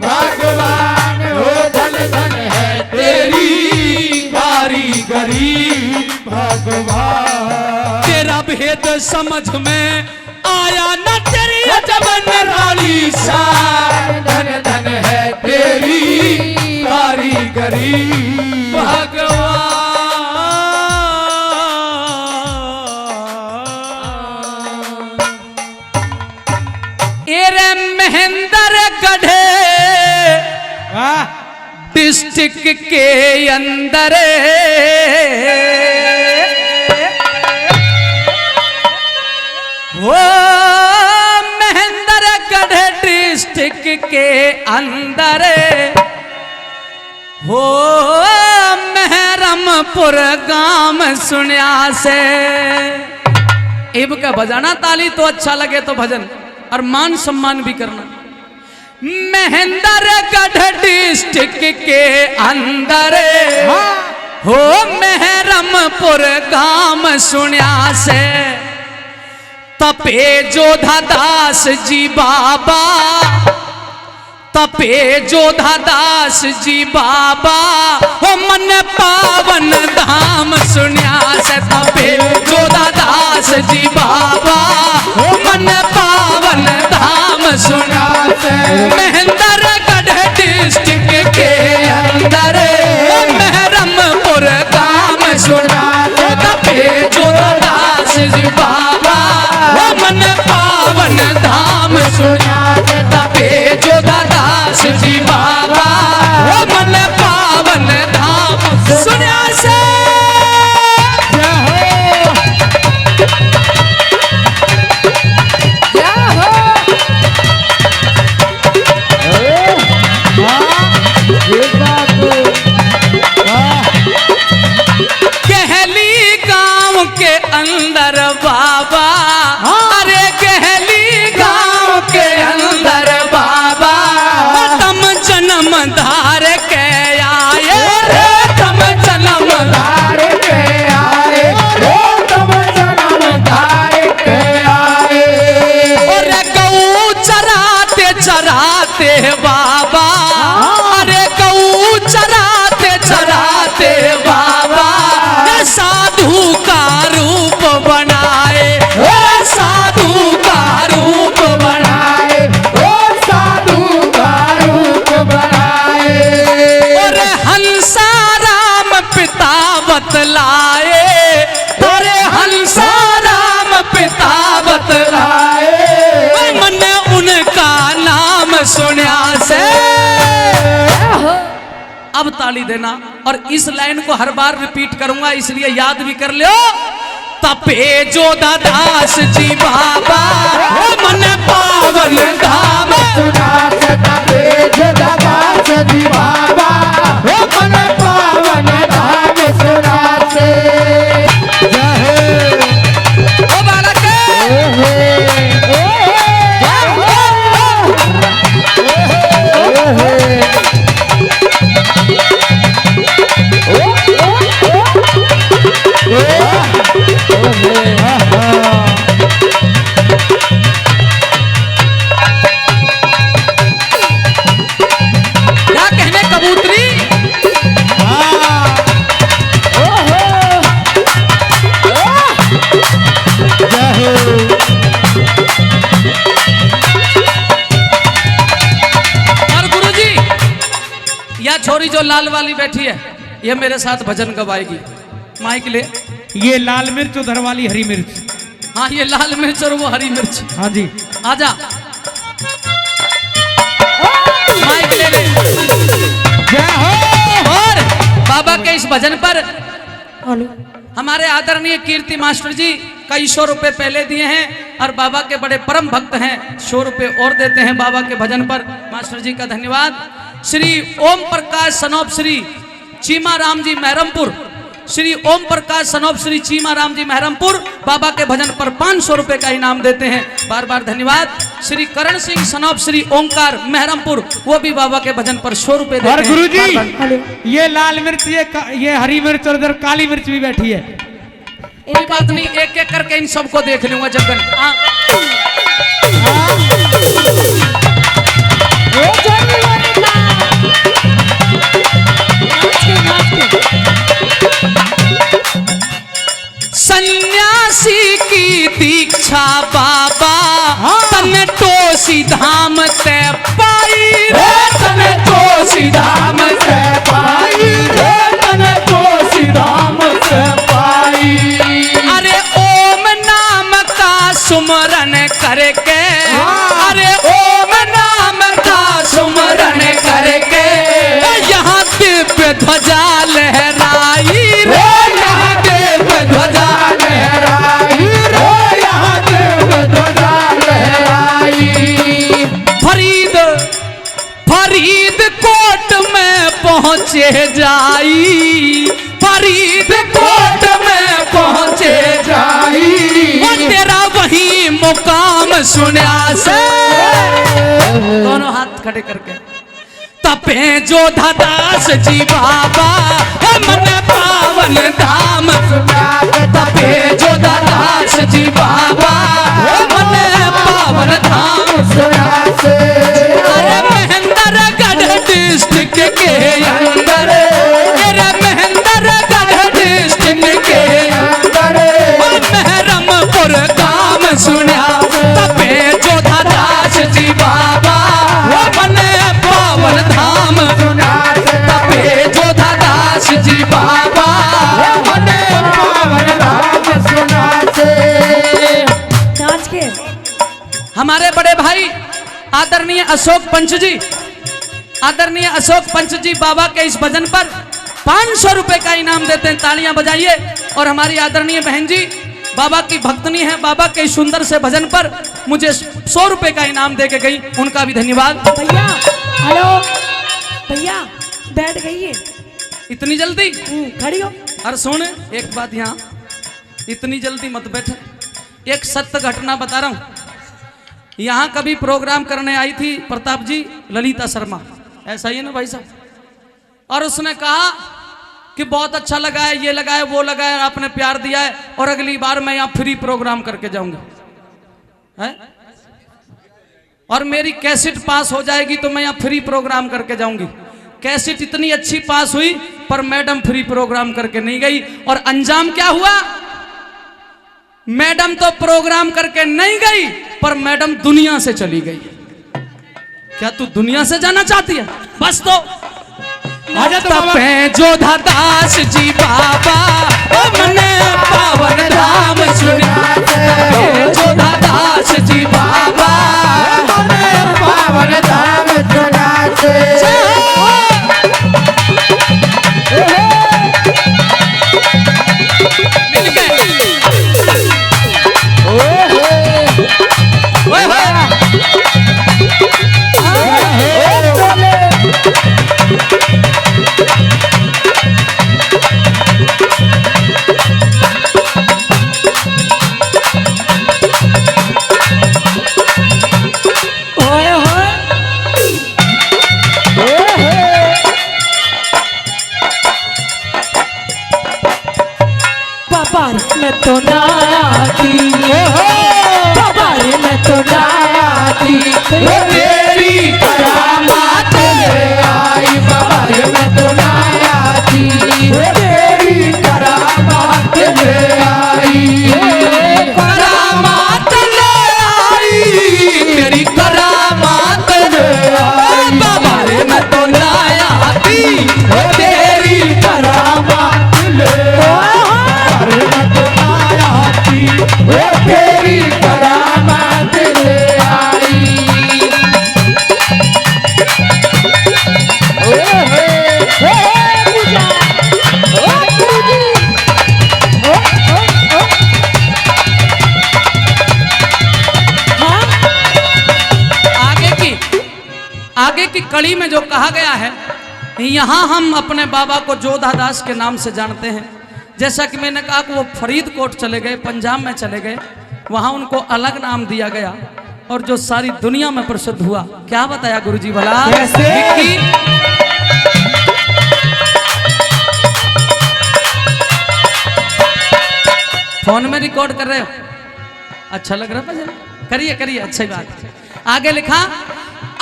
भगवान हो धन धन है तेरी कारीगरी भगवान। तेरा भेद समझ में आया न तेरी अजब निराली शान। धन धन है तेरी कारीगरी भगवान। एरे महेंद्र गढ़े डिस्ट्रिक्ट के अंदर वो महेंद्रगढ़ डिस्ट्रिक्ट के अंदर हो महरमपुर गांव सुनिया से। इब का बजाना ताली तो अच्छा लगे तो भजन और मान सम्मान भी करना। महेंद्रगढ़ डिस्ट्रिक्ट के अंदर हो महरमपुर गांव सुनिया से। तपे जोधा दास जी बाबा, तपे जोधा दास जी बाबा हो मन पावन धाम सुनिया से। तपे जोधा दास जी बाबा हो मन पावन धाम सुनिया से। महेंद्रगढ़ डिस्ट्रिक्ट के अंदर महरमपुर गांव सुनिया से। तपे जोधा दास जी बाबा हो मन पावन धाम सुनिया से। तपे जोधा दास जी बाबा हो मन पावन धाम सुनिया से। कहली गांव के अंदर बाबा, अरे कहली गांव के अंदर बाबा तम जन्म धार के आए रे। तम जन्म धार के आए रे। तम जन्म धार के आए। और गौ चराते चराते बाबा, अरे गौ चराते चराते बाबा साधु का रूप बनाए। साधु का रूप बनाए। साधु का रूप बनाए। और हंसाराम पिता बतलाए। अरे हंसाराम पिता बतलाए। मन उनका नाम सुनिया से। अब ताली देना और इस लाइन को हर बार रिपीट करूंगा इसलिए याद भी कर लो। तपे जोधा दास जी बाबा हो मन पावन धाम सुनिया से। तपे जोधा दास जी बाबा हो मन पावन धाम सुनिया से। ओ बालक क्या कहने कबूतरी। और गुरुजी यह छोरी जो लाल वाली बैठी है ये मेरे साथ भजन गवाएगी। माइक ले। ये लाल मिर्च उधर वाली हरी मिर्च। हाँ ये लाल मिर्च और वो हरी मिर्च। हाँ जी आजा माइक ले ले। और बाबा के इस भजन पर हमारे आदरणीय कीर्ति मास्टर जी कई 100 रुपए पहले दिए हैं और बाबा के बड़े परम भक्त हैं। 100 रुपए और देते हैं बाबा के भजन पर। मास्टर जी का धन्यवाद। श्री ओम प्रकाश सनोप श्री चीमा राम जी महरमपुर, श्री ओम प्रकाश सनोप श्री चीमा राम जी महरमपुर बाबा के भजन पर 500 रुपए का इनाम देते हैं। बार बार धन्यवाद। श्री करण सिंह सनोप श्री ओंकार महरमपुर वो भी बाबा के भजन पर 100 रुपए देते और हैं। गुरुजी बार-बार। ये लाल मिर्च ये हरी मिर्च और इधर काली मिर्च भी बैठी है। कोई बात नहीं एक एक करके इन सबको देख लूंगा जगन। सन्यासी की दीक्षा बाबा तन टोसी धाम ते पाई रे। तन टोसी धाम ते पाई रे। तन टोसी धाम ते पाई। अरे ओम नाम का सुमरन करके, अरे ओम नाम का सुमरन करके यहाँ दिव्य जाई, फरीदकोट में पहुँचे जाई, वो तेरा वही मुकाम सुना से। दोनों हाथ खड़े करके तपे जोधा दास जी बाबा मन पावन धाम सुना के तपे जोधा दास जी बाबा मन पावन धाम। सुना से अरे महेंद्रगढ़ डिस्ट्रिक्ट के अंदर, अरे महेंद्रगढ़ डिस्ट्रिक्ट के अंदर महरमपुर गांव सुना तपे जोधा दास जी बाबा मन पावन धाम। सुना से तपे जोधा दास जी बाबा मन पावन धाम। सुना से नाच के हमारे बड़े भाई आदरणीय अशोक पंच जी, आदरणीय अशोक पंच जी बाबा के इस भजन पर 500 रुपए का इनाम देते हैं, तालियां बजाइए। और हमारी आदरणीय बहन जी बाबा की भक्तनी है, बाबा के इस सुंदर से भजन पर मुझे 100 रुपए का इनाम दे के गई, उनका भी धन्यवाद। भैया, हेलो भैया, बैठ गई है। इतनी जल्दी? खड़ी हो। अरे सुन एक बात, यहाँ इतनी जल्दी मत बैठ, एक सत्य घटना बता रहा हूँ। यहाँ कभी प्रोग्राम करने आई थी प्रताप जी ललिता शर्मा, ऐसा ही है ना भाई साहब, और उसने कहा कि बहुत अच्छा लगा है, ये लगा है, वो लगा है, आपने प्यार दिया है, और अगली बार मैं यहाँ फ्री प्रोग्राम करके जाऊंगा है? और मेरी कैसेट पास हो जाएगी तो मैं यहाँ फ्री प्रोग्राम करके जाऊंगी। कैसेट इतनी अच्छी पास हुई पर मैडम फ्री प्रोग्राम करके नहीं गई, और अंजाम क्या हुआ? मैडम तो प्रोग्राम करके नहीं गई पर मैडम दुनिया से चली गई। क्या तू दुनिया से जाना चाहती है? बस तो तपे जोधा दास जी बाबा मन पावन धाम सुना, तपे जोधा दास जी बाबा मन पावन धाम। सुना से मिल गए। ओए होए। ओए होए। पापा रे मैं तो ना आती, पापा रे मैं तो ना आती, वो तेरी करामात ले आई, बाबा रे मैं तो ना आती। वो तेरी करामात ले आई, करामात ले आई, तेरी करामात ले आई, बाबा रे मैं तो ना आती, वो तेरी करामात ले आई, रे मैं तो ना आती। वो तेरी करामात ले आई। आगे की कड़ी में जो कहा गया है, यहाँ हम अपने बाबा को जोधा दास के नाम से जानते हैं। जैसा कि मैंने कहा कि वो फरीदकोट चले गए, पंजाब में चले गए, वहाँ उनको अलग नाम दिया गया और जो सारी दुनिया में प्रसिद्ध हुआ। क्या बताया गुरुजी भला? कैसे? विक्की? फोन में रिकॉर्ड कर रहे हो? अच्छा लग रहा है? करिए करिए, अच्छी बात। आगे लिखा,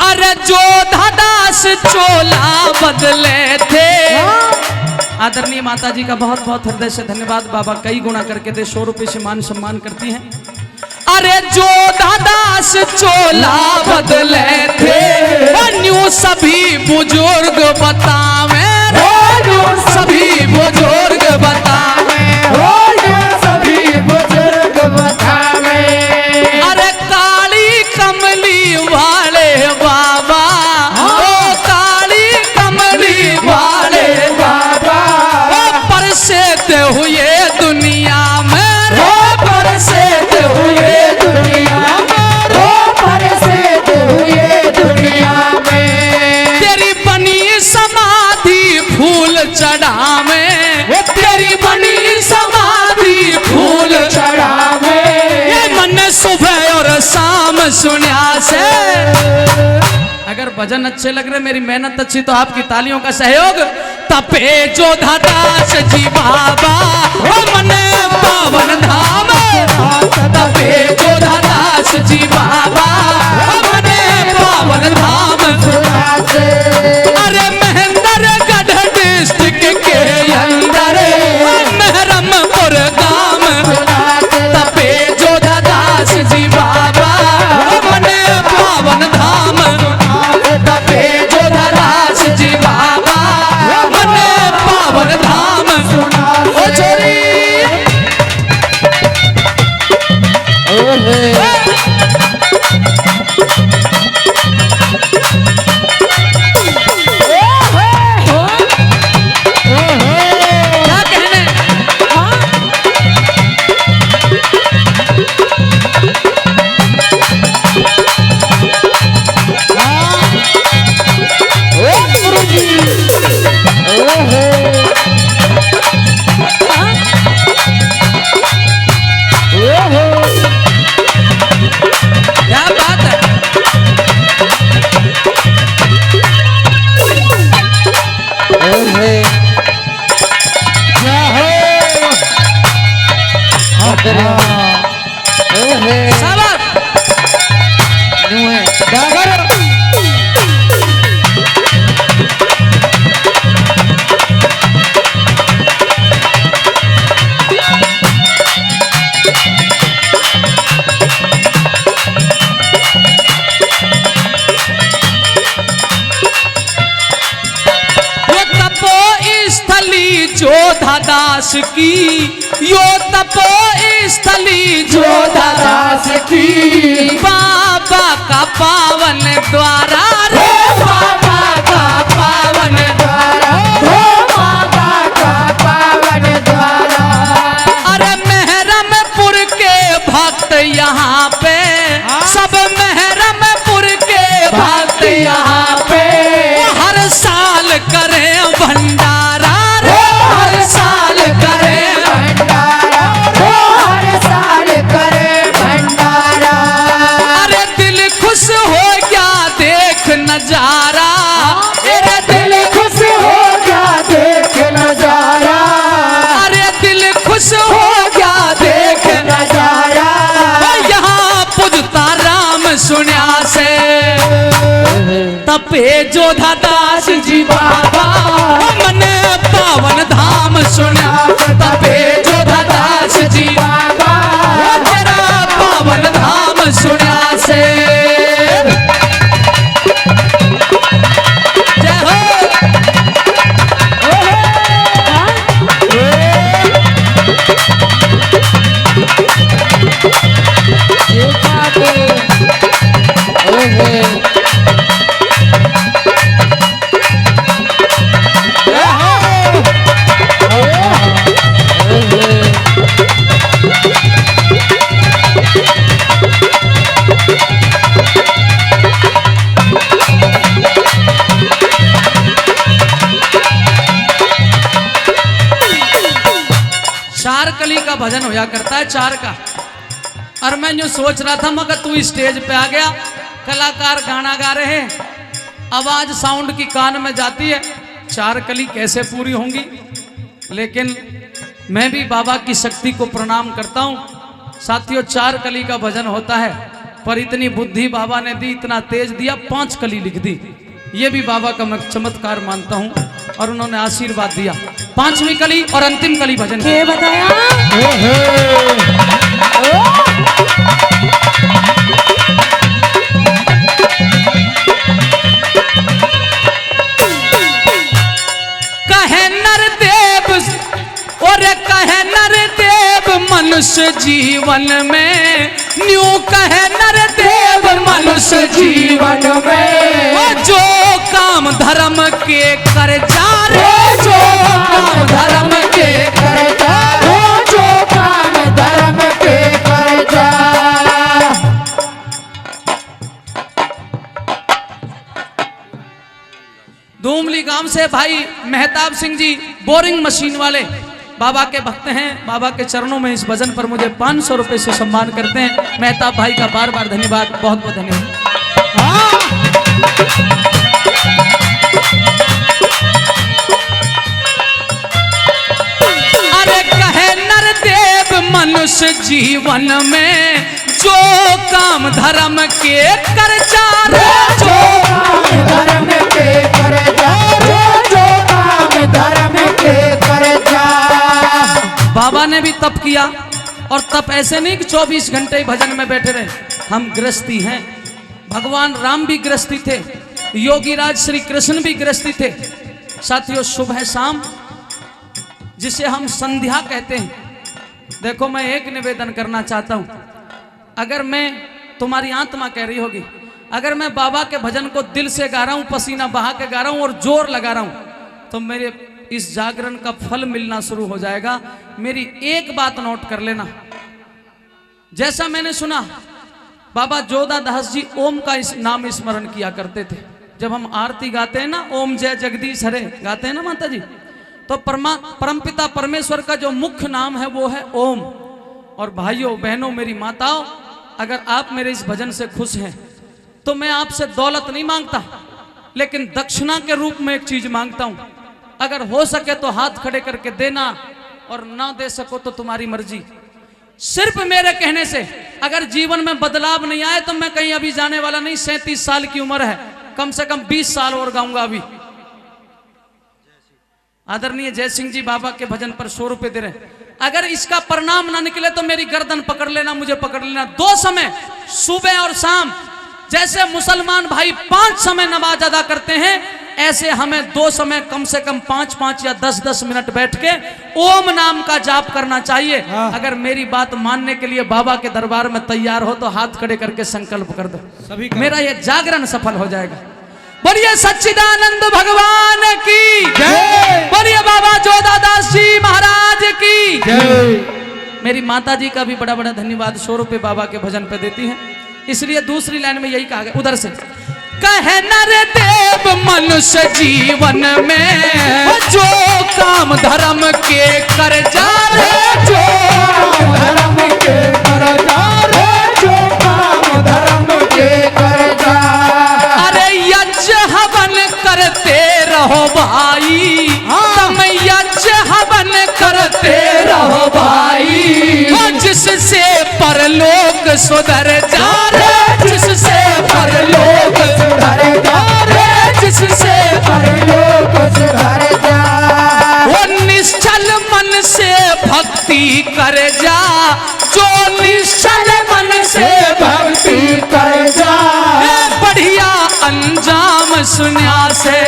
अरे जोधा दास चोला बदले थे। आदरणीय माता जी का बहुत बहुत हृदय से धन्यवाद। बाबा कई गुना करके दे, 100 रुपये से मान सम्मान करती हैं। अरे जोधा दास चोला बदले थे, न्यू सभी बुजुर्ग बतावे, सभी बुजुर्ग बतावे, सभी बुजुर्ग बतावे। अरे काली कमली वाले बाबा, ओ काली कमली वाले बाबा, परसेते हुए दुनिया में, परसेत हुए दुनिया में, परसेत हुए दुनिया में। तेरी बनी समाधि फूल सुनिया से। अगर भजन अच्छे लग रहे, मेरी मेहनत अच्छी, तो आपकी तालियों का सहयोग। तपे जोधा दास जी बाबा मन पावन धाम, तपे जोधा दास जी बाबा मन पावन धाम। अरे महेंद्रगढ़ डिस्ट्रिक्ट के अंदर महरमपुर गांव, तपे जोधा दास जी बाबा मन पावन धाम, तपे जोधा दास जी बाबा मन पावन धाम। ओ छोरी क्या कहने। क्या बात है। शाबाश। यो तपो स्थली जोधा दास की, यो तपो स्थली जोधा दास की, बाबा का पावन द्वारा रे, बाबा का पावन द्वारा, बाबा का पावन द्वारा। अरे महरमपुर के भक्त यहाँ पे, सब महरमपुर के भक्त यहाँ पे हर साल करे भंडारा रे, हर साल करे भंडारा, हर साल करे भंडारा। अरे दिल खुश हो गया देख नजारा, अरे दिल खुश हो गया देख नजारा, अरे दिल खुश हो गया देख नजारा। यहाँ पुजता राम सुनिया से, तपे जोधा दास जी बाबा मन पावन धाम सुना, तपे जोधा दास जी बाबा तेरा पावन धाम सुना से। जय हो। चार कली का भजन होया करता है, चार का। और मैं जो सोच रहा था, मगर तू स्टेज पे आ गया, कलाकार गाना गा रहे हैं, आवाज साउंड की कान में जाती है, चार कली कैसे पूरी होंगी। लेकिन मैं भी बाबा की शक्ति को प्रणाम करता हूँ। साथियों, चार कली का भजन होता है, पर इतनी बुद्धि बाबा ने दी, इतना तेज दिया, 5 कली लिख दी। ये भी बाबा का मैं चमत्कार मानता हूँ, और उन्होंने आशीर्वाद दिया। 5वीं कली और अंतिम कली भजन के बताया। कहे नर देव और कहे नर देव मनुष्य जीवन में, न्यू कहे नर देव मनुष्य जीवन में, जो काम धर्म के कर जा रे, जो काम धर्म के कर जा, जो काम धर्म के कर जा। धूमली गांव से भाई मेहताब सिंह जी बोरिंग मशीन वाले, बाबा के भक्त हैं, बाबा के चरणों में इस भजन पर मुझे 500 रुपए से सम्मान करते हैं। मेहताब भाई का बार बार धन्यवाद, बहुत बहुत धन्यवाद। अरे कहे नरदेव मनुष्य जीवन में जो काम धर्म के कर जा रे, जो धर्म के कर जा, जो काम धर्म के कर जा। बाबा ने भी तप किया, और तप ऐसे नहीं कि 24 घंटे भजन में बैठे रहे। हम गृहस्थी हैं, भगवान राम भी गृहस्थी थे, योगी राज श्री कृष्ण भी गृहस्थी थे। साथियों, सुबह शाम जिसे हम संध्या कहते हैं, देखो मैं एक निवेदन करना चाहता हूं। अगर मैं, तुम्हारी आत्मा कह रही होगी, अगर मैं बाबा के भजन को दिल से गा रहा हूं, पसीना बहा के गा रहा हूं और जोर लगा रहा हूं, तो मेरे इस जागरण का फल मिलना शुरू हो जाएगा। मेरी एक बात नोट कर लेना, जैसा मैंने सुना बाबा जोधा दास जी ओम का इस नाम स्मरण किया करते थे। जब हम आरती गाते हैं ना, ओम जय जगदीश हरे गाते हैं ना माता जी, तो परमपिता परमेश्वर का जो मुख्य नाम है वो है ओम। और भाइयों बहनों, मेरी माताओं, अगर आप मेरे इस भजन से खुश हैं तो मैं आपसे दौलत नहीं मांगता, लेकिन दक्षिणा के रूप में एक चीज मांगता हूं। अगर हो सके तो हाथ खड़े करके देना, और ना दे सको तो तुम्हारी मर्जी। सिर्फ मेरे कहने से अगर जीवन में बदलाव नहीं आए तो मैं कहीं अभी जाने वाला नहीं। 37 साल की उम्र है, कम से कम 20 साल और गाऊंगा अभी। आदरणीय जय सिंह जी बाबा के भजन पर 100 रुपए दे रहे। अगर इसका परिणाम ना निकले तो मेरी गर्दन पकड़ लेना, मुझे पकड़ लेना। 2 समय, सुबह और शाम, जैसे मुसलमान भाई 5 समय नमाज अदा करते हैं, ऐसे हमें 2 समय कम से कम 5-5 या 10-10 मिनट बैठ के ओम नाम का जाप करना चाहिए। अगर मेरी बात मानने के लिए बाबा के दरबार में तैयार हो तो हाथ खड़े करके संकल्प कर दो, मेरा यह जागरण सफल हो जाएगा। बोलिए सच्चिदानंद भगवान की जय, बोलिए बाबा जोधा दास जी महाराज की जय। मेरी माता जी का भी बड़ा बड़ा धन्यवाद, 100 रुपए बाबा के भजन पे देती हैं। इसलिए दूसरी लाइन में यही कहा गया, उधर से कहे नरदेव मनुष्य जीवन में जो काम धर्म के कर जा रे, जो धर्म के कर जा रे, जो काम धर्म के कर जा। अरे यज्ञ हवन करते रहो भाई, तुम यज्ञ हवन करते रहो भाई, जिससे परलोक सुधर जा रे, जिससे परलोक सुधर जा रे, जिससे परलोक सुधर जा। वो निश्चल मन से भक्ति कर जा, जो निश्चल मन से भक्ति कर जा, बढ़िया अंजाम सुनिया से।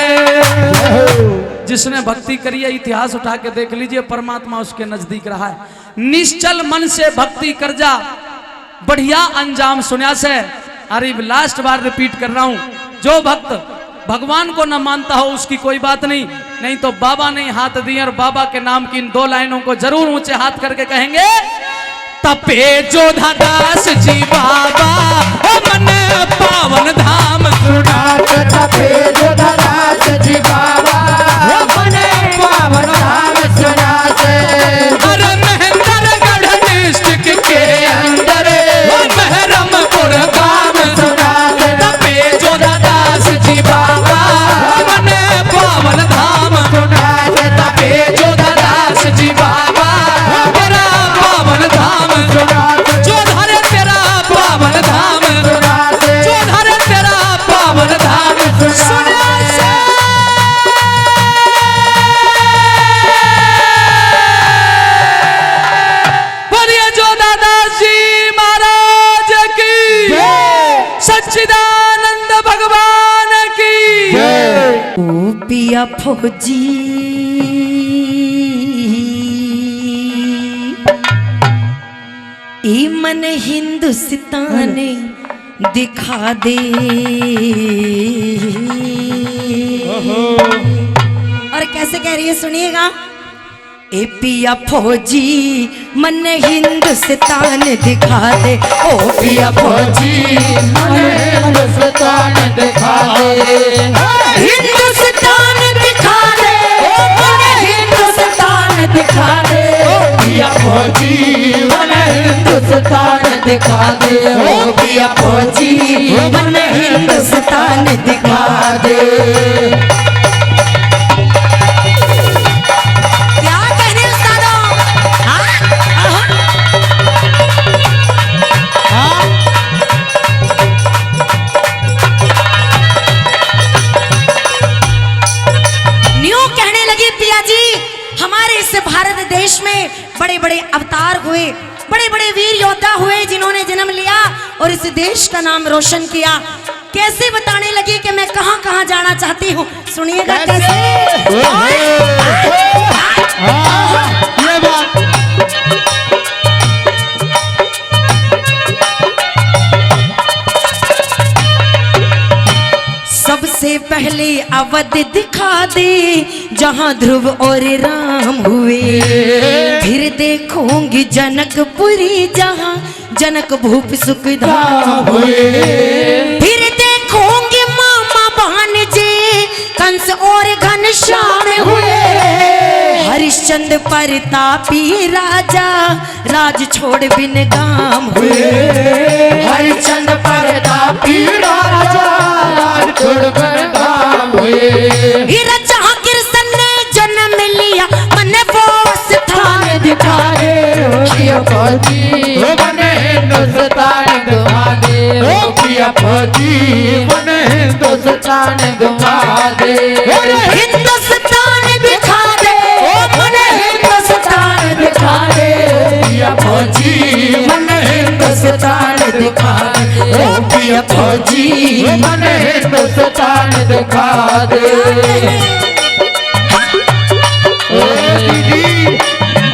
जिसने भक्ति करी है, इतिहास उठा के देख लीजिए, परमात्मा उसके नजदीक रहा है। निश्चल मन से भक्ति कर जा, बढ़िया अंजाम सुनिया से। अरे लास्ट बार रिपीट कर रहा हूं, जो भक्त भगवान को न मानता हो उसकी कोई बात नहीं, नहीं तो बाबा ने हाथ दिए, और बाबा के नाम की इन 2 लाइनों को जरूर ऊंचे हाथ करके कहेंगे। तपे जोधा दास जी बाबा, ओ मन पावन धाम सुनात तपे जोधा दास जी बाबा, मन पावन धाम सुनात। अरे महेंद्रगढ़ डिस्ट्रिक्ट के अंदर महरमपुर गांव सुनात तपे जोधा दास जी बाबा, मन पावन धाम सुनात तपे जोधा दास जी बाबा, तेरा पावन धाम सुनात जो धरे तेरा पावन धाम, सुनात जो धरे तेरा पावन धाम सुनिया से। बोलिए जोधा दास जी महाराज की सच्चिदानंद भगवान की। ओ पिया फौजी ई मन हिंदुस्तान दिखा दे। और कैसे कह रही है सुनिएगा। ए पिया फौजी मन हिंदुस्तान दिखा दे, ओ पिया फौजी मन हिंदुस्तान दिखा दे, हिंदुस्तान दिखा दे, मन हिंदुस्तान दिखा दे। पिया फौजी मन हिंदुस्तान दिखा दे ओ पिया फौजी मन हिंदुस्तान दिखा दे। क्या कहने उस्तादों? हाँ? न्यू कहने लगी पिया जी, हमारे इस भारत देश में बड़े बड़े अवतार हुए, बड़े बड़े वीर योद्धा हुए जिन्होंने जन्म लिया और इस देश का नाम रोशन किया। कैसे बताने लगी कि मैं कहां कहां जाना चाहती हूँ, सुनिएगा कैसे। ये बात सबसे पहले अवध दिखा दे जहां ध्रुव और राम हुए, फिर देखूंगी जनकपुरी जहां जनक भूप सुखधाम हुए, फिर देखूंगी मामा भांजे कंस और घनश्याम हुए, हरिश्चंद्र प्रतापी राजा राज छोड़ बिन गाम हुए, हरिश्चंद्र प्रतापी राजा राज छोड़ बिन गाम हुए, हीरा जहां कृष्ण ने जन्म लिया मन वो स्थान दिखा दे पिया फौजी मन हिंदुस्तान दिखा दे ओ पिया फौजी मन हिंदुस्तान दिखा दे, हिंदुस्तान दिखा दे ओ मन हिंदुस्तान दिखा दे, पिया फौजी मन हिंदुस्तान दिखा दे ओ पिया फौजी मन हिंदुस्तान दिखा दे। ओ दीदी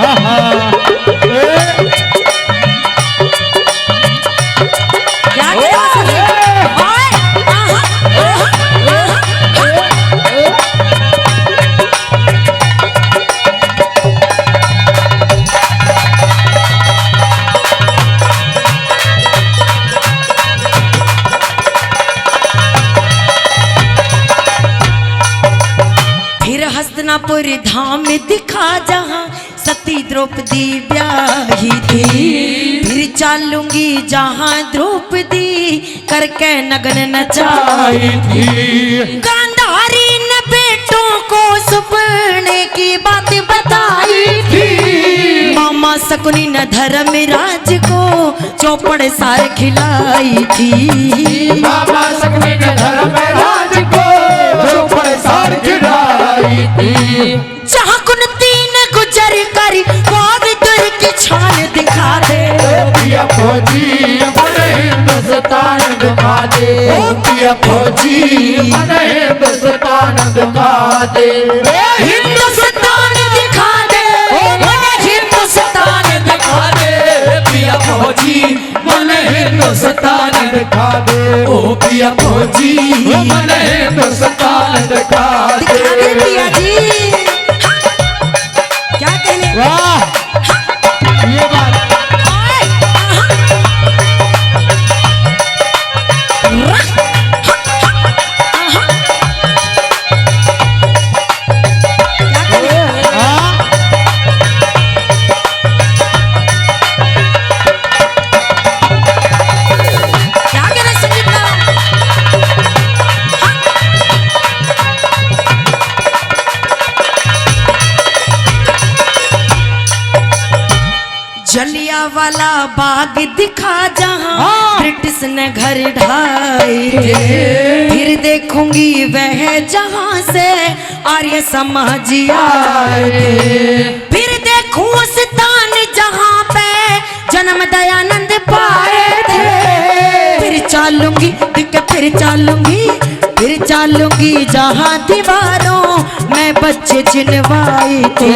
आहा क्या ओए आहा फिर हस्तिनापुर धाम दिखा जहां सती द्रौपदी ब्याही थी, फिर चलूंगी जहां द्रौपदी करके नगन नचाई थी, गांधारी ने बेटों को सपने की बात बताई थी, मामा शकुनी ने धर्मराज को चौपड़ सार खिलाई थी, बाबा सकने ने धर्मराज को चौपड़ सार खिलाई थी, जहां कुंती ने गुजर करी वो विदुर की छान दिखा दे ओ पिया फौजी मन हिंदुस्तान दिखा दे ओ पिया फौजी मन हिंदुस्तान दिखा दे, हिंदुस्तान दिखा दे ओ मन हिंदुस्तान दिखा दे, पिया फौजी मन हिंदुस्तान दिखा दे ओ पिया फौजी मन हिंदुस्तान दिखा दिखा दे दे। पिया जी। क्या कहने वाह ये बात ओए, आहा। क्या कहने हाँ क्या कहने संगीत का जलियांवाला बाग दिखा जहां ब्रिटिश ने घर ढाए थे, फिर देखूंगी वह जहां से आर्य समाज आए थे, फिर देखूं स्थान जहां पे जन्म दयानंद पाए थे, फिर चलूंगी फिर चलूंगी जहां दीवारों में बच्चे जिनवाए थे,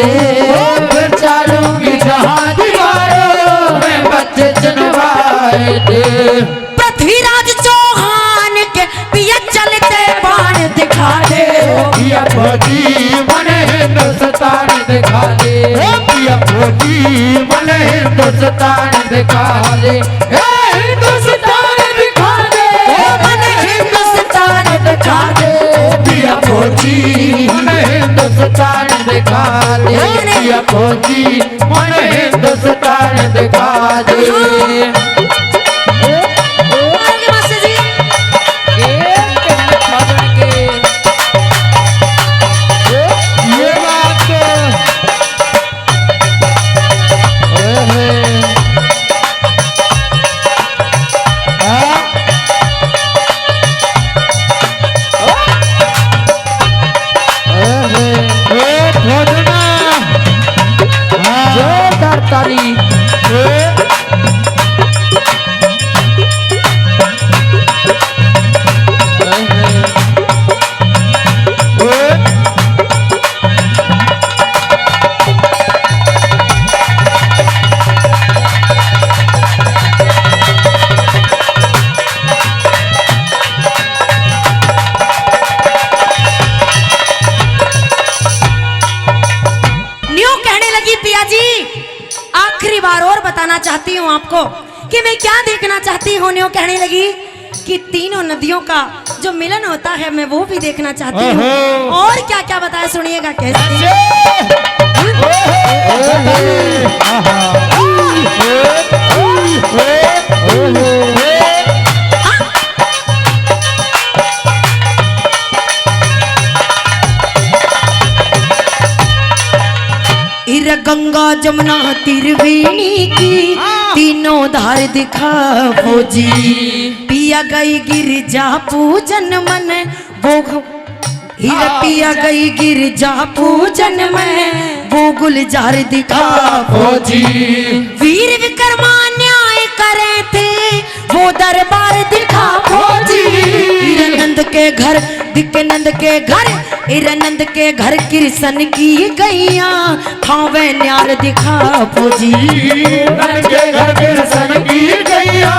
फिर चलूंगी जहां दीवारों में बच्चे जनवाए थे, पृथ्वीराज चौहान के पिया चलते बाण दिखा दे पिया फौजी मन हिंदुस्तान दिखा दे ओ पिया फौजी मन हिंदुस्तान दिखा दे, हिंदुस्तान दिखा दे ओ मन हिंदुस्तान दिखा दे, पिया फौजी मन हिंदुस्तान हिंदुस्तान दिखा दे पिया फौजी मन हिंदुस्तान दिखा दे आगे मास्टर जी। ये बात जोरदार ताली न्यू कहने लगी पिया जी, आखिरी बार और बताना चाहती हूँ आपको कि मैं क्या देखना चाहती हूँ। न्यू कहने लगी कि तीनों नदियों का जो मिलन होता है मैं वो भी देखना चाहती हूँ। और क्या क्या बताया सुनिएगा कैसे। इर गंगा जमुना त्रिवेणी की तीनों धार दिखा फौजी पिया गई गिरजा पूजन मन वो हीरा पिया गई गिरजा पूजन में वो गुलजार दिखा फौजी वीर विक्रमा न्याय करे थे वो दरबार दिखा फौजी हीरानंद के घर दिखे नंद के घर हीरानंद के घर कृष्ण की गैया खावे न्यार दिखा फौजी नंद के घर कृष्ण की गैया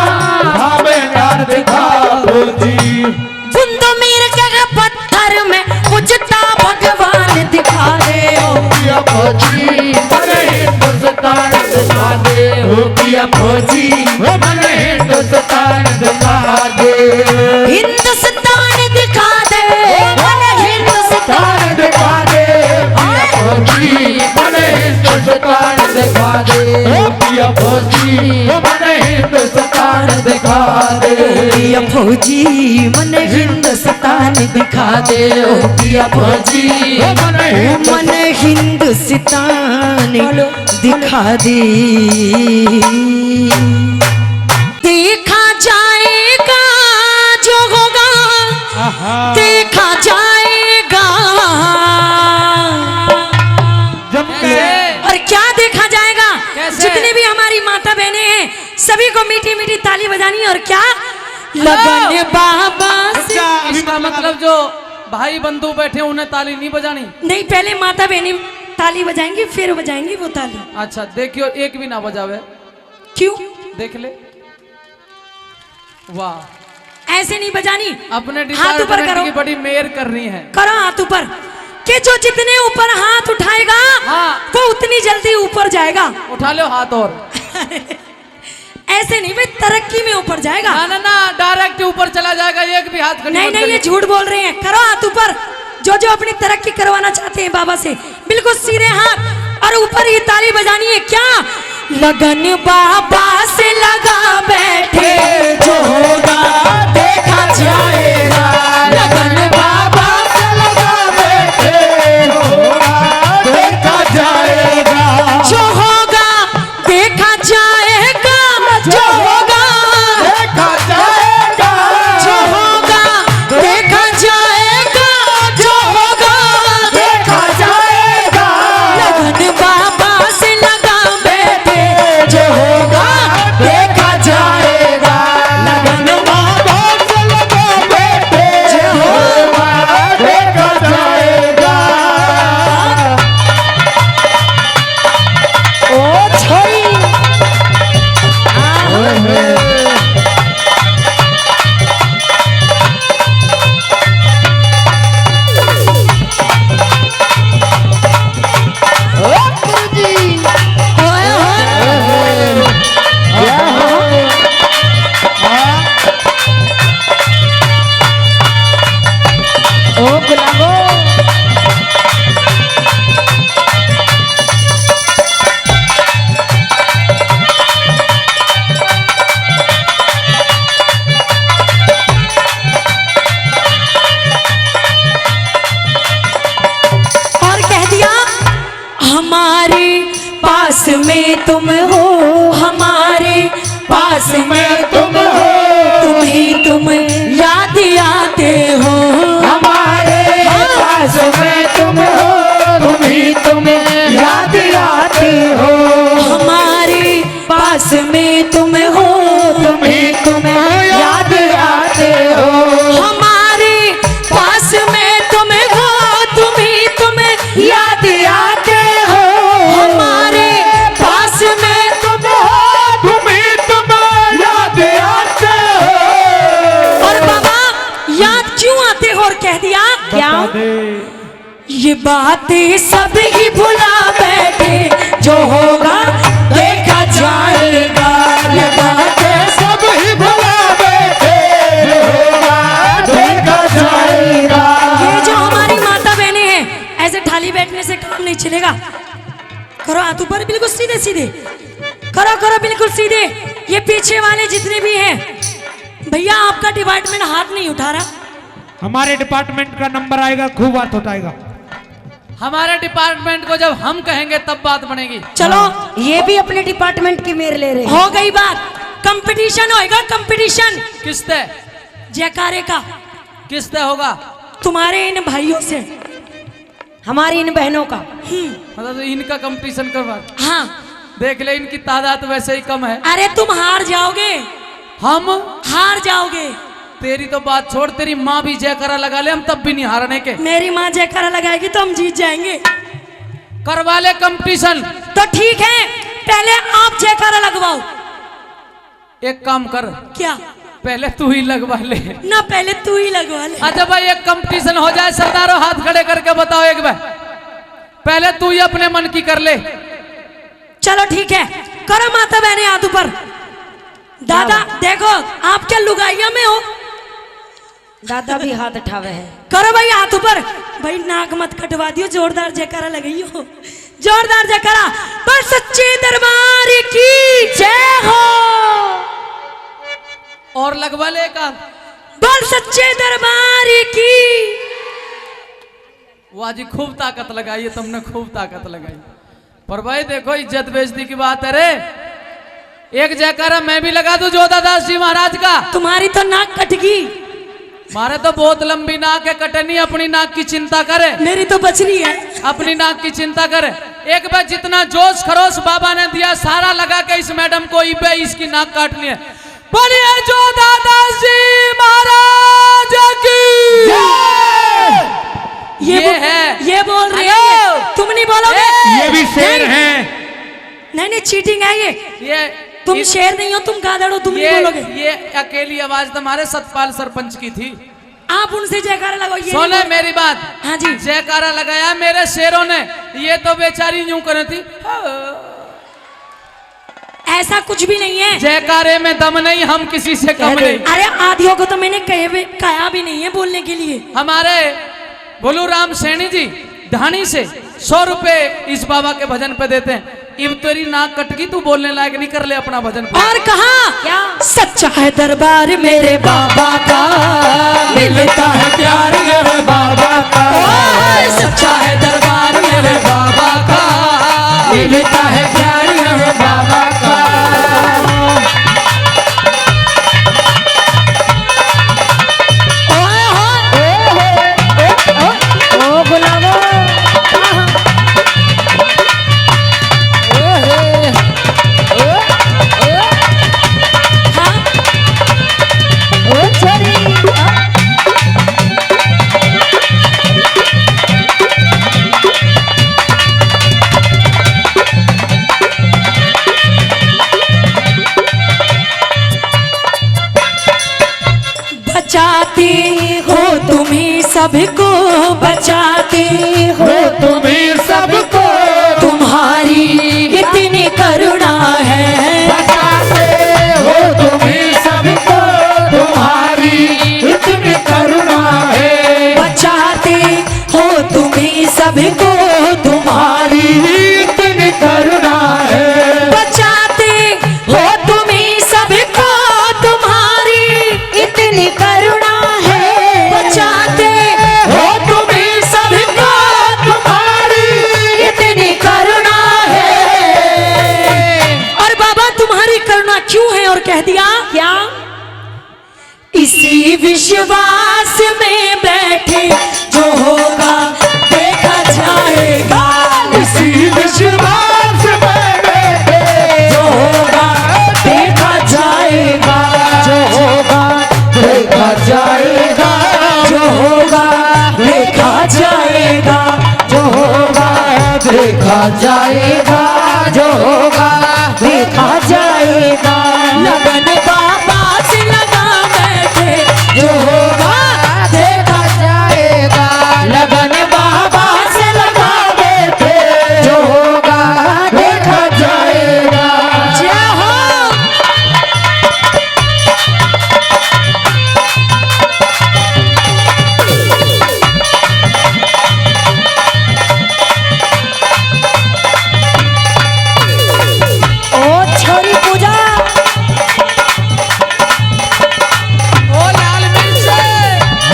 भावे न्यार दिखा फौजी बुंदो मीर के पत्थर में पूजता भगवान दिखा दे पिया फौजी मन हिंदुस्तान दिखा दे हो पिया फौजी मन हिंदुस्तान दिखा दे हिंदुस्तान दिखा दे मन हिंदुस्तान दिखा दे पिया फौजी मन हिंदुस्तान दिखा दे हो पिया फौजी मन हिंदुस्तान दिखा दे पिया फौजी मन हिंदुस्तान दिखा दे हो पिया फौजी मन हिंदुस्तान दिखा दे देखा जाएगा जो होगा देखा जाएगा और क्या देखा जाएगा। जितने भी हमारी माता बहनें हैं सभी को मीठी मीठी ताली बजानी है और क्या लगन बाबा से इसका मतलब जो भाई बंधु बैठे उन्हें ताली नहीं बजानी। नहीं, पहले माता बहनें ताली बजाएंगी फिर बजाएंगी वो ताली। अच्छा देखियो एक भी ना बजावे। क्यों? देख ले। वाह, ऐसे नहीं बजानी, अपने हाथ ऊपर करो, की बड़ी मेहर कर रही है। करो हाथ ऊपर कि जो जितने ऊपर हाथ उठाएगा हाँ। वो उतनी जल्दी ऊपर जाएगा। उठा लो हाथ और ऐसे नहीं भाई, तरक्की में ऊपर जाएगा। ना ना ना, डायरेक्ट ऊपर चला जाएगा। एक भी हाथ नहीं नहीं, ये झूठ बोल रहे हैं। करो हाथ ऊपर, जो जो अपनी तरक्की करवाना चाहते हैं बाबा से बिल्कुल सीधे हाथ और ऊपर ही ताली बजानी है। क्या लगन बाबा से लगा बैठे जो होगा देखा जाएगा। लगन बाबा से लगा बैठे होगा देखा जाएगा। जो होगा देखा जाएगा, जो होगा देखा जाएगा, जो होगा देखा जाएगा, जो होगा देखा जाएगा, लगन बाबा से लगा बैठे जो होगा देखा जाएगा। लगन में तुम हो, हमारे पास में तुम हो, तुम याद आते हो, हमारे पास में तुम हो, तुम याद आते हो, हमारे पास में तुम हो, तुम याद आते हो, हमारे पास में तुम हो, तुम याद आते हो, हमारे पास में तुम हो, तुम याद आते हो। और बाबा याद क्यों आते हो? और कह दिया क्या? बता दे। ये बातें सब ही भुला बैठे, जो होगा देखा जाएगा। ये बातें सब ही भुला बैठे, जो होगा देखा जाएगा। ये जो हमारी माता बहनें हैं, ऐसे ठाली बैठने से काम नहीं चलेगा। करो हाथ ऊपर, बिल्कुल सीधे सीधे करो, करो बिल्कुल सीधे। ये पीछे वाले जितने भी हैं, भैया आपका डिपार्टमेंट हाथ नहीं उठा रहा। हमारे डिपार्टमेंट का नंबर आएगा, खूब बात उठाएगा। हमारे डिपार्टमेंट को जब हम कहेंगे तब बात बनेगी। चलो ये भी अपने डिपार्टमेंट की मेर ले रहे हैं। हो गई बात, कंपटीशन होएगा, कंपटीशन किससे? जयकारे का। किससे होगा? तुम्हारे इन भाइयों से, हमारी इन बहनों का। मतलब तो इनका कंपटीशन करवा। हाँ देख ले, इनकी तादाद वैसे ही कम है। अरे तुम हार जाओगे, हम हार जाओगे। तेरी तो बात छोड़, तेरी माँ भी जयकारा लगा ले, हम तब भी नहीं हारने के। मेरी माँ जयकारा लगाएगी तो हम जीत जाएंगे। करवा ले कंपटीशन। तो ठीक है, पहले आप जयकारा लगवाओ। एक काम कर, क्या? पहले तू ही लगवा ले। ना पहले तू ही लगवा ले। अच्छा भाई, एक कंपटीशन हो जाए। सरदारों हाथ खड़े करके बताओ एक बार, पहले तू ही अपने मन की कर ले। चलो ठीक है, करो माता बहने हाथ ऊपर। दादा देखो, आप क्या लुगाइया में हो? दादा भी हाथ उठावे है। करो भाई हाथ ऊपर। भाई नाक मत कटवा दियो, जोरदार जयकारा लगाइयो, जोरदार जयकारा। पर सच्चे दरबार की जय हो। और लगवा ले का। बोल सच्चे दरबार की। वाह जी, खूब ताकत लगाई है तुमने, खूब ताकत लगाई। पर भाई देखो, इज्जत बेइज्जती की बात है रे। एक जयकारा मैं भी लगा दूं जोधादास जी महाराज का। तुम्हारी तो नाक कटगी। मारे तो बहुत लंबी नाक है, कटनी। अपनी नाक की चिंता करे। मेरी तो बचरी है। अपनी नाक की चिंता करे। एक बार जितना जोश खरोश बाबा ने दिया सारा लगा के इस मैडम को इबे इसकी नाक काटनी है। बोलिए जोधादास जी महाराज की। ये है, ये बोल रही है, तुम नहीं बोलोगे। ये भी शेर हैं। नहीं नहीं, चीटिंग है ये। तुम शेर नहीं हो, तुम गाधड़ हो, तुम नहीं बोलोगे। ये अकेली आवाज तुम्हारे सतपाल सरपंच की थी। आप उनसे जयकारा लगाओ। ये सुने मेरी बात। हाँ जी। जयकारा लगाया मेरे शेरों ने, ये तो बेचारी यूं कर थी। ऐसा कुछ भी नहीं है। जयकारे में दम नहीं, हम किसी से कम नहीं। अरे आदियों को तो मैंने कहा भी नहीं है बोलने के लिए। हमारे भोलू राम सैनी जी ढाणी से 100 रुपए इस बाबा के भजन पे देते हैं। इब तेरी नाक कटगी, तू बोलने लायक नहीं, कर ले अपना भजन। और कहा क्या? सच्चा है दरबार मेरे बाबा का, मिलता है प्यार मेरे बाबा का। सच्चा है दरबार मेरे बाबा का, मिलता है प्यार मेरे बाबा का। ओ बुलावा। बचाते हो तुम्हें सबको, बचाते हो तुम्हें सबको, तुम्हारी इतनी करुणा है। बचाते हो तुम्हें सबको, तुम्हारी इतनी करुणा है। बचाते हो तुम्हें सबको, तुम्हारी इतनी करुणा है। बचाते हो तुम्हें सबको, तुम्हारी इतनी करुणा है। बचाते हो तुम्हें सबको, कह दिया क्या, इसी विश्वास में बैठे जो होगा देखा जाएगा, इसी विश्वास में बैठे जो होगा देखा जाएगा, जो होगा देखा जाएगा, जो होगा देखा जाएगा, जो होगा देखा जाएगा, जो होगा देखा जाएगा। लगन बाबा से लगा बैठे जो होगा देखा जाएगा, लगन बाबा से लगा बैठे जो होगा देखा जाएगा। जय हो। ओ छोरी पूजा, ओ लाल मिर्च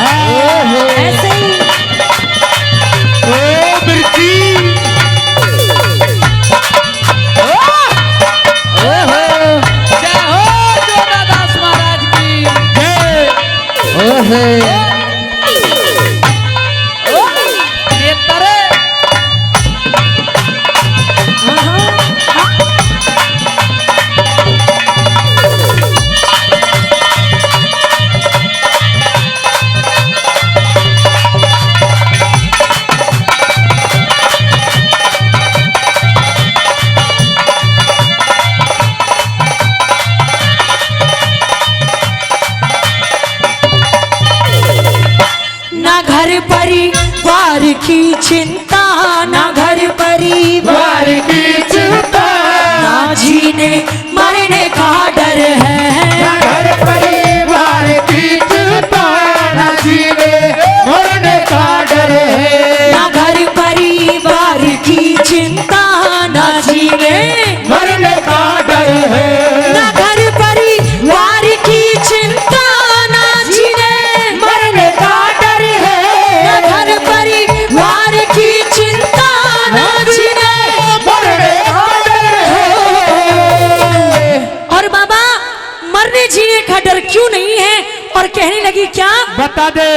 ऐसे ही ओ मिर्ची जय हो जोधादास महाराज की ओहे ये तरे ना घर परिवार की चिंता, ना घर परिवार द्वार की चिंता, ना जीने मरने का डर है, ना घर परिवार की चिंता, ना जीने मरने का डर है, ना घर परिवार की चिंता, ना जीने मरने का डर है, ना घर परिवार की चिंता, ना जीने मरने का डर है, ना घर परिवार की चिंता, ना जीने मरने का डर है। और बाबा मरने जीने का डर क्यों नहीं है, और कहने लगी क्या, बता दे।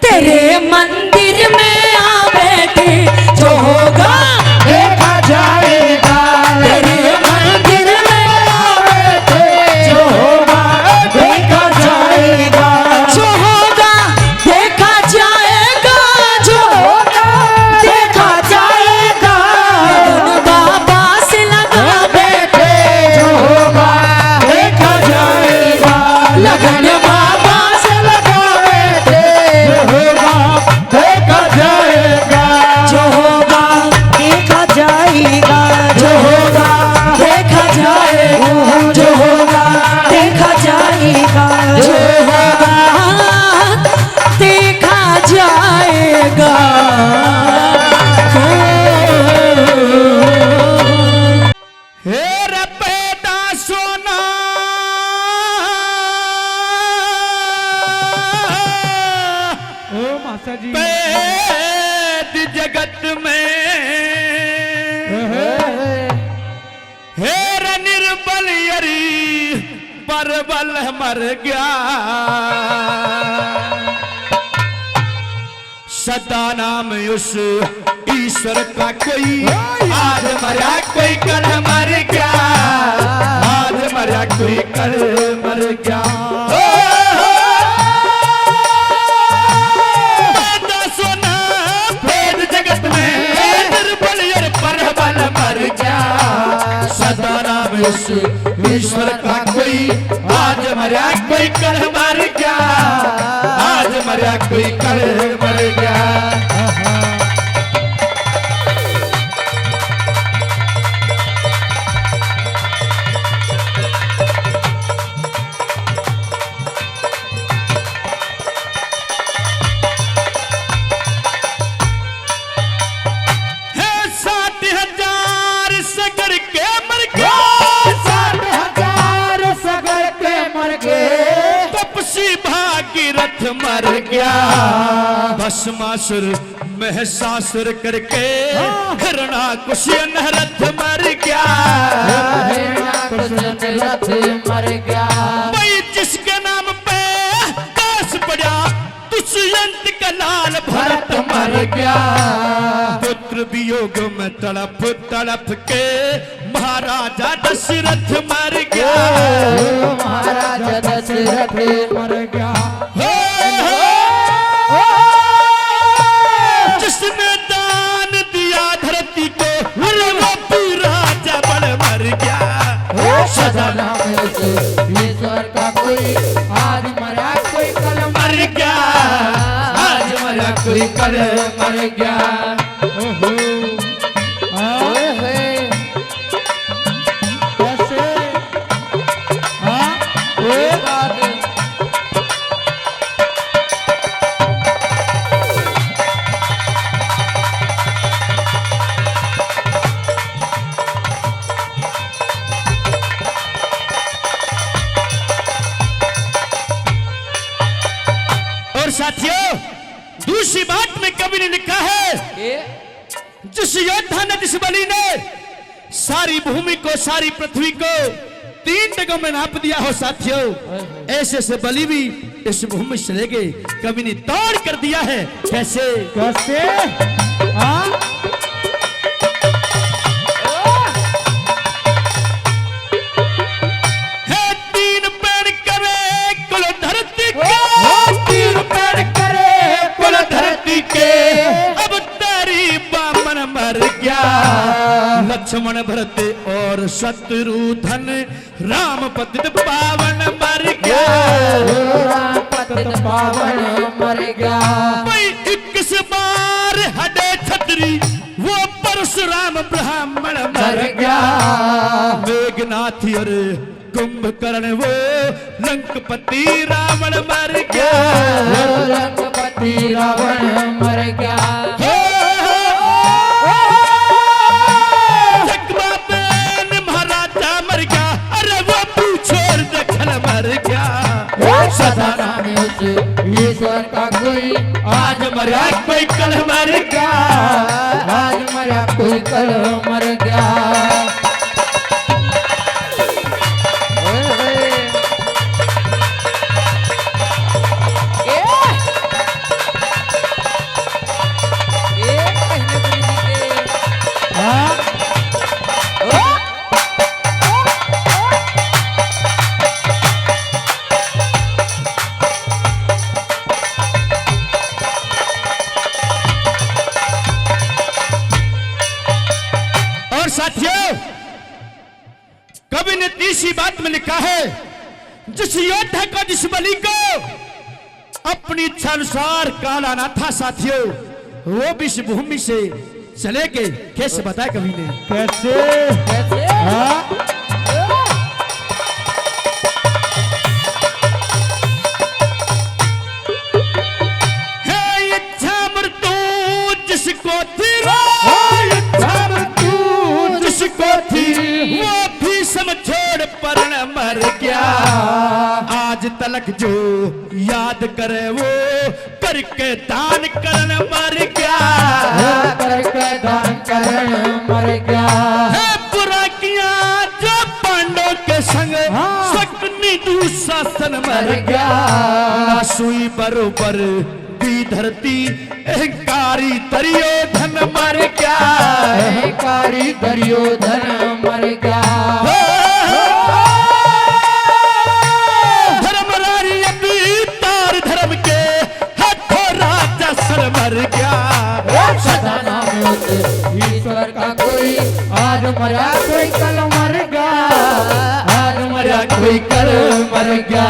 तेरे मंदिर में आ बैठे जो होगा देखा जाएगा, तेरे मंदिर में आ बैठे जो होगा देखा जाएगा, जो होगा देखा जाएगा, जो होगा देखा जाएगा। लगन बाबा से लगा बैठे जो होगा देखा जाएगा, लगन बाबा से लगा बैठे जो होगा देखा जाएगा, जो होगा देखा जाएगा, जो होगा देखा जाएगा, जो होगा देखा जाएगा, जो होगा देखा जाएगा। हे रे पैदा सोना ओ मासा जी पैद जगत में हे रे निर्बल यरी परबल मर गया सदा नाम उस ईश्वर का कोई आज मरा कोई कल मर गया आज मरा कोई कल मर गया पैदा सोना भेद जगत में निर्बल यर परबल मर गया सदा नाम उस ईश्वर का कोई आज मरा कोई कल मर गया आज मरा कोई कल मर गया है 60,000 सगर के मर गए 60,000 सगर के मर गए, तपसी भागीरथ मर गया भस्मासुर महसासुर करके हिरणाकुश नहरथ मर गया रथ मर गया। गया। पुत्र वियोग में तड़प तड़प के महाराजा दशरथ मर गया। महाराजा दशरथ मर गया। जिसने दान दिया धरती को वो भी राजा बड़ मर गया। सदा नाम उस ईश्वर का कोई आज मरा कोई कल मर गया। आज मरा कोई कल मर गया। ओए होए कैसे ये बात और साथियों, दूसरी बात में कवि ने लिखा है, जिस योद्धा ने, जिस बलि ने सारी भूमि को, सारी पृथ्वी को 3 डगों में नाप दिया हो साथियों, ऐसे से बलि भी इस भूमि से ले गए। कवि ने तोड़ कर दिया है। कैसे कैसे है 3 पेड़ करे कुल धरती के। 3 पेड़ करे कुल धरती के। अब तेरी बामन मर गया। लक्ष्मण भरत और शत्रुघ्न राम पतित पावन मर गया। राम पतित पावन मर गया। भाई 21 बार हटे छतरी वो परशुराम ब्राह्मण मर गया। मेघनाथ और कुंभकर्ण वो लंकपति रावण मर गया। लंकपति रावण मर गया। महाराजा मर गया। अरे वो पूछोर दखल मर गया। सदा नाम उस ईश्वर का कोई आज मरा कोई कल मर गया। आज मरा कोई कल मर गया। ओए होए। कहने बोली जी के। और साथियों, कवि ने तीसरी बात में लिखा है, जिस योद्धा को, जिस बलि को अपनी इच्छा अनुसार काल आना था साथियों, वो भी इस भूमि से चले गए। कैसे बताया कवि ने? कैसे कैसे है इच्छा मृत्यु जिसको थी, जिसको थी वो भी समझोड़ परण मर गया। आज तलक जो याद करे वो करके दान करण मर गया। करके दान करण मर गया। है बुरा किया जो पांडव के संग, सकनी दुशासन मर गया। ना सुई बरोबर दी धरती अहंकारी दुर्योधन मर गया। अहंकारी दुर्योधन मर गया। धर्मरारी अपनी तार धर्म के हाथों राजा सर मर गया। सदा नाम उस ईश्वर का कोई आज मरा कोई कल मर गया। आज मरा कोई कल मर गया।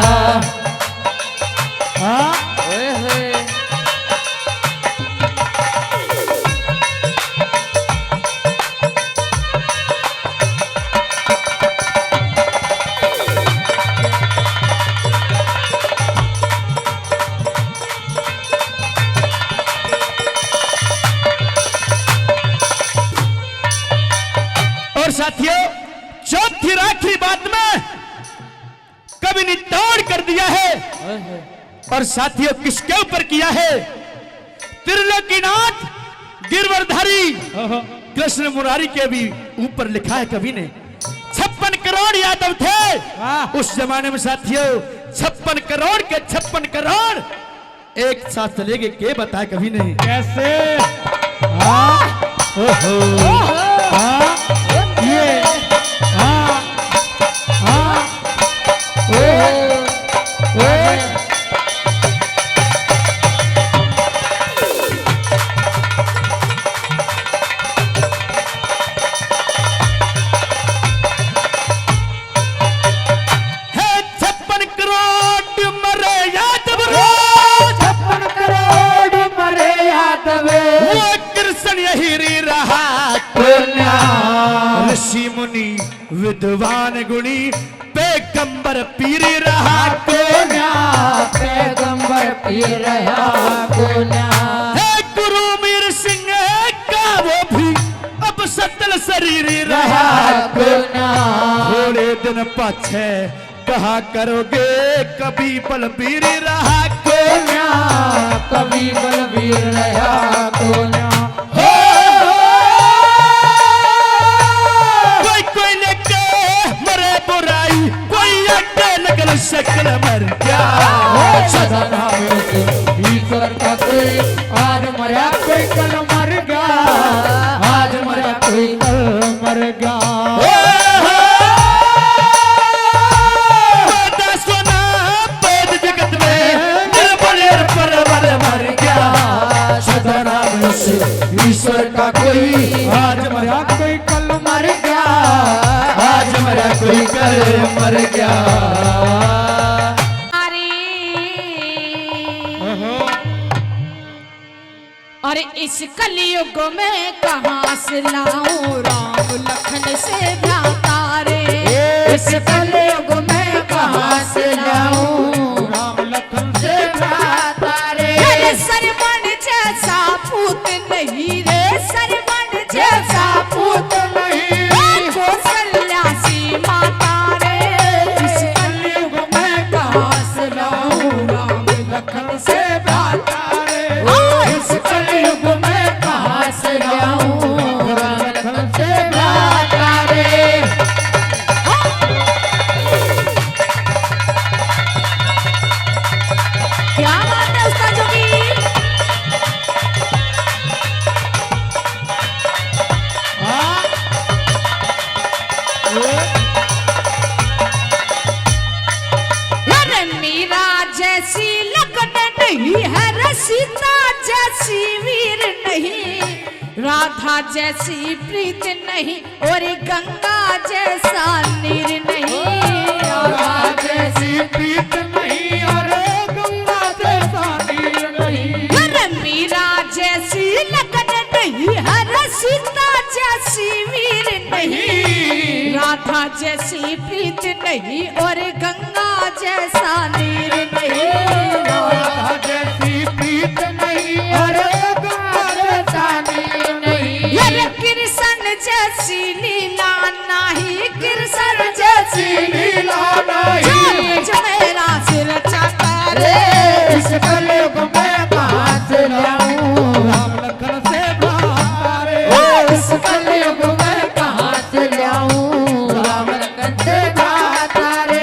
ओए होए। और साथियों, चौथी और आखिरी बात में कवि ने तोड़ कर दिया है। और साथियों, किसके ऊपर किया है? त्रिलोकीनाथ गिरवरधारी कृष्ण मुरारी के भी ऊपर लिखा है कवि ने। 56 करोड़ यादव थे उस जमाने में साथियों। 56 करोड़ के 56 करोड़ एक साथ चलेंगे के बताए कभी नहीं। कैसे? हाँ, ओहो, हाँ, ये, हाँ, हाँ, ओहो, ओए, है 56 करोड़ मरे यादव रे, 56 करोड़ मरे यादव वो कृष्ण यही री रहा पुण्या। ऋषि मुनि विद्वान गुणी पैगंबर पीर रहा पुण्या, पैगंबर पीर रहा पुण्या। है गुरु मीर सिंह का वो भी अब सतल शरीर रहा पुण्या। थोड़े दिन पाछे कहा करोगे कभी बलबीर रहा पुण्या, कभी बलबीर रहा पुण्या। कोई कोई लेके मरे बुराई, कोई अड्डे लगल शक्ल मर गया। सदा नाम ईश्वर का कोई आज मरा कोई कल मर गया, आज मरा कोई कल मर गया। बादा सोना पेद जगत में निर्बल परवर मर गया। सदा नाम ईश्वर का कोई आज मरा कोई कल मर गया, आज मरा कोई कल मर गया। और इस कलयुग में कहाँ से लाऊं राम लखन से भ्राता रे। इस कलयुग में कहाँ से लाऊं राम लखन से भ्राता रे। अरे सरवण जैसा पूत नहीं रे, सरवण जैसा पूत नहीं, कौशल्या सी माता रे। इस कलयुग में कहाँ से लाऊं राम लखन से भ्राता रे। इस कलयुग में कहाँ से लाऊं राम लखन से भ्राता रे। क्या बात है उस्ताद जोगी। अरे मीरा जैसी लगन नहीं है, रसीता जैसी वीर नहीं, राधा जैसी प्रीत नहीं, और गंगा जैसा नीर नहीं। राधा जैसी प्रीत नहीं और गंगा जैसा नीर नहीं। अरे मीरा जैसी लगन नहीं है, रसीता जैसी वीर नहीं, राधा जैसी प्रीत नहीं, और गंगा जैसा नीर नहीं। राधा जैसी प्रीत नहीं और गंगा जैसा नीर नहीं। अरे कृष्ण जैसी लीला नहीं, कृष्ण जैसी लीला नहीं। जो मेरा सिर चाका रे। इस कलयुग में कहाँ से लाऊं राम लखन से भ्राता रे। इस कलयुग में कहाँ से लाऊं राम लखन से भ्राता रे।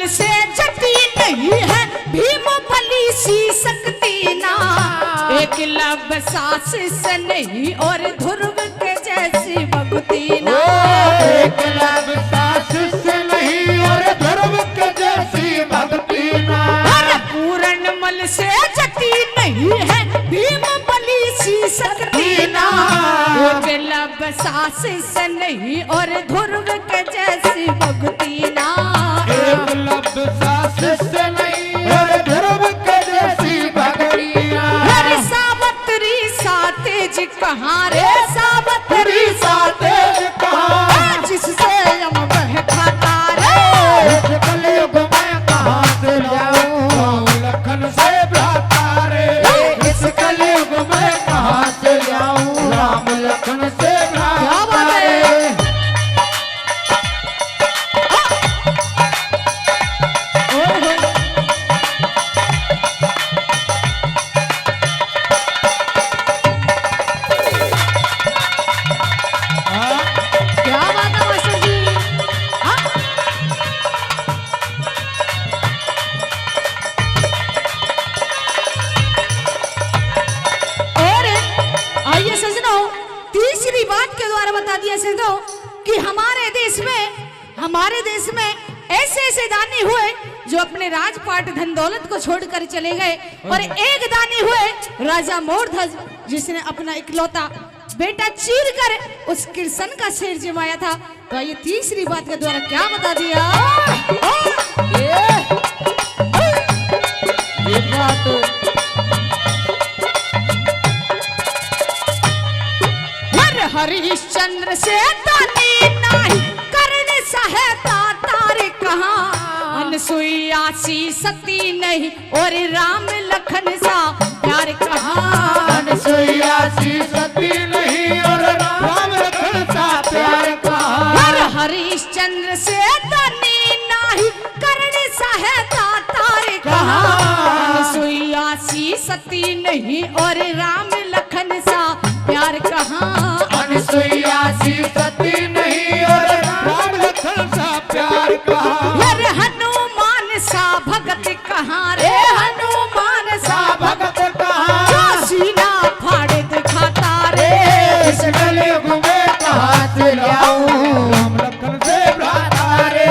से जटी नहीं है भीम बली सी सकती ना, एक लब सास से नहीं और ध्रुव के जैसी भक्ति ना। एक लब सास से नहीं और ध्रुव के जैसी भक्ति ना। और पूर्ण मल से जटी नहीं है भीम बली सी सकती ना, एक लब सास से नहीं और ध्रुव के जैसी भक्ति ना। एक लब सास से नहीं और ध्रुव के जैसी भक्ति ना। अरे सावत्री सातेज कहाँ रे, सावत्री सातेज कहाँ, जिससे बात के द्वारा बता दिया सिद्धो कि हमारे देश में ऐसे ऐसे दानी हुए जो अपने राजपाट धन दौलत को छोड़कर चले गए, और एक दानी हुए राजा मोरध्वज, जिसने अपना इकलौता बेटा चीर कर उस कृष्ण का सिर जमाया था। तो ये तीसरी बात के द्वारा क्या बता दिया? ये बात हरिश्चंद्र से दानी नहीं कर्ण सहायता तारे कहाँ, अनसुईया सी सती नहीं और राम लखन सा प्यार कहाँ, अनसुईया सी सती नहीं और राम लखन सा प्यार कहाँ। हरिश्चंद्र से दानी नहीं कर्ण सहायता तारे कहाँ, अनसुईया सी सती नहीं और राम लखन सा प्यार कहाँ, अनसुईया सी सती नहीं और राम लखन सा प्यार कहाँ। अरे हनुमान सा भगत कहाँ रे, हनुमान सा भगत कहाँ। जो सीना फाड़े दिखाता रे, इस कलयुग में कहाँ से लाऊं राम लखन से भ्राता रे,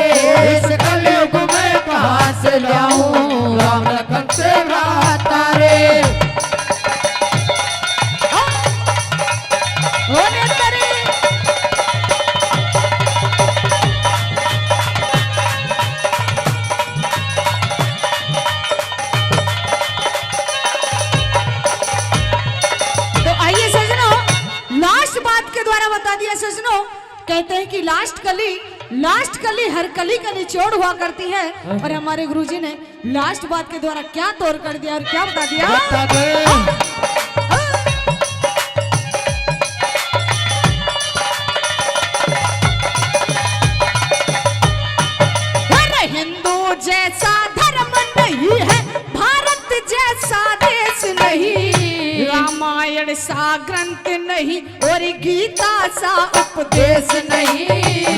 इस कलयुग में कहाँ से लाऊं राम लखन से भ्राता रे। होने तेरे तो आइए सजनो, लास्ट बात के द्वारा बता दिया सजनो। कहते हैं कि लास्ट कली हर कली का निचोड़ हुआ करती है, और हमारे गुरुजी ने लास्ट बात के द्वारा क्या तोड़ कर दिया और क्या बता दिया? बता दे। हिंदू जैसा धर्म नहीं है, भारत जैसा देश नहीं, रामायण सा ग्रंथ नहीं और गीता सा उपदेश नहीं,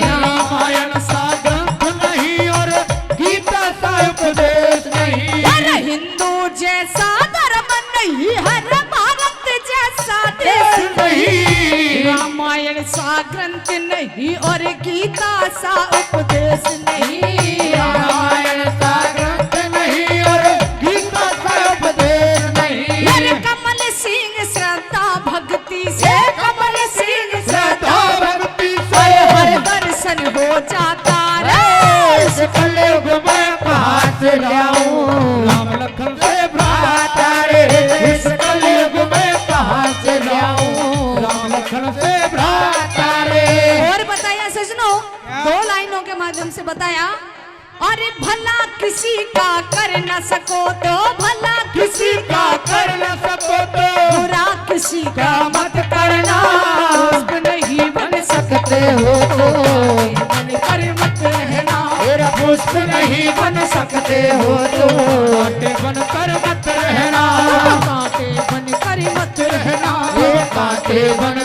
रामायण सा ग्रंथ नहीं और गीता सा उपदेश नहीं। अरे हिंदू जैसा धर्म नहीं है, भारत जैसा देश नहीं, रामायण सा ग्रंथ नहीं और गीता सा उपदेश नहीं, रामायण सा ग्रंथ नहीं और गीता सा उपदेश नहीं। अरे कमल सिंह श्रद्धा भक्ति से, कमल सिंह श्रद्धा भक्ति से हर दर्शन हो जाता रे, इस कलयुग में कहाँ से लाऊं राम लखन से भ्राता रे, इस कलयुग में कहाँ से लाऊं राम लखन से भ्राता रे। और बताया सजनो, 2 लाइनों के माध्यम से बताया। अरे भला किसी का कर न सको तो, भला किसी का कर न सको तो बुरा किसी का मत करना, दोस्त नहीं बन सकते हो तो बन कर मत रहना, मेरा पुष्प नहीं बन सकते हो तो कांटे बन कर मत रहना, कांटे बन कर मत रहना, ये कांटे बन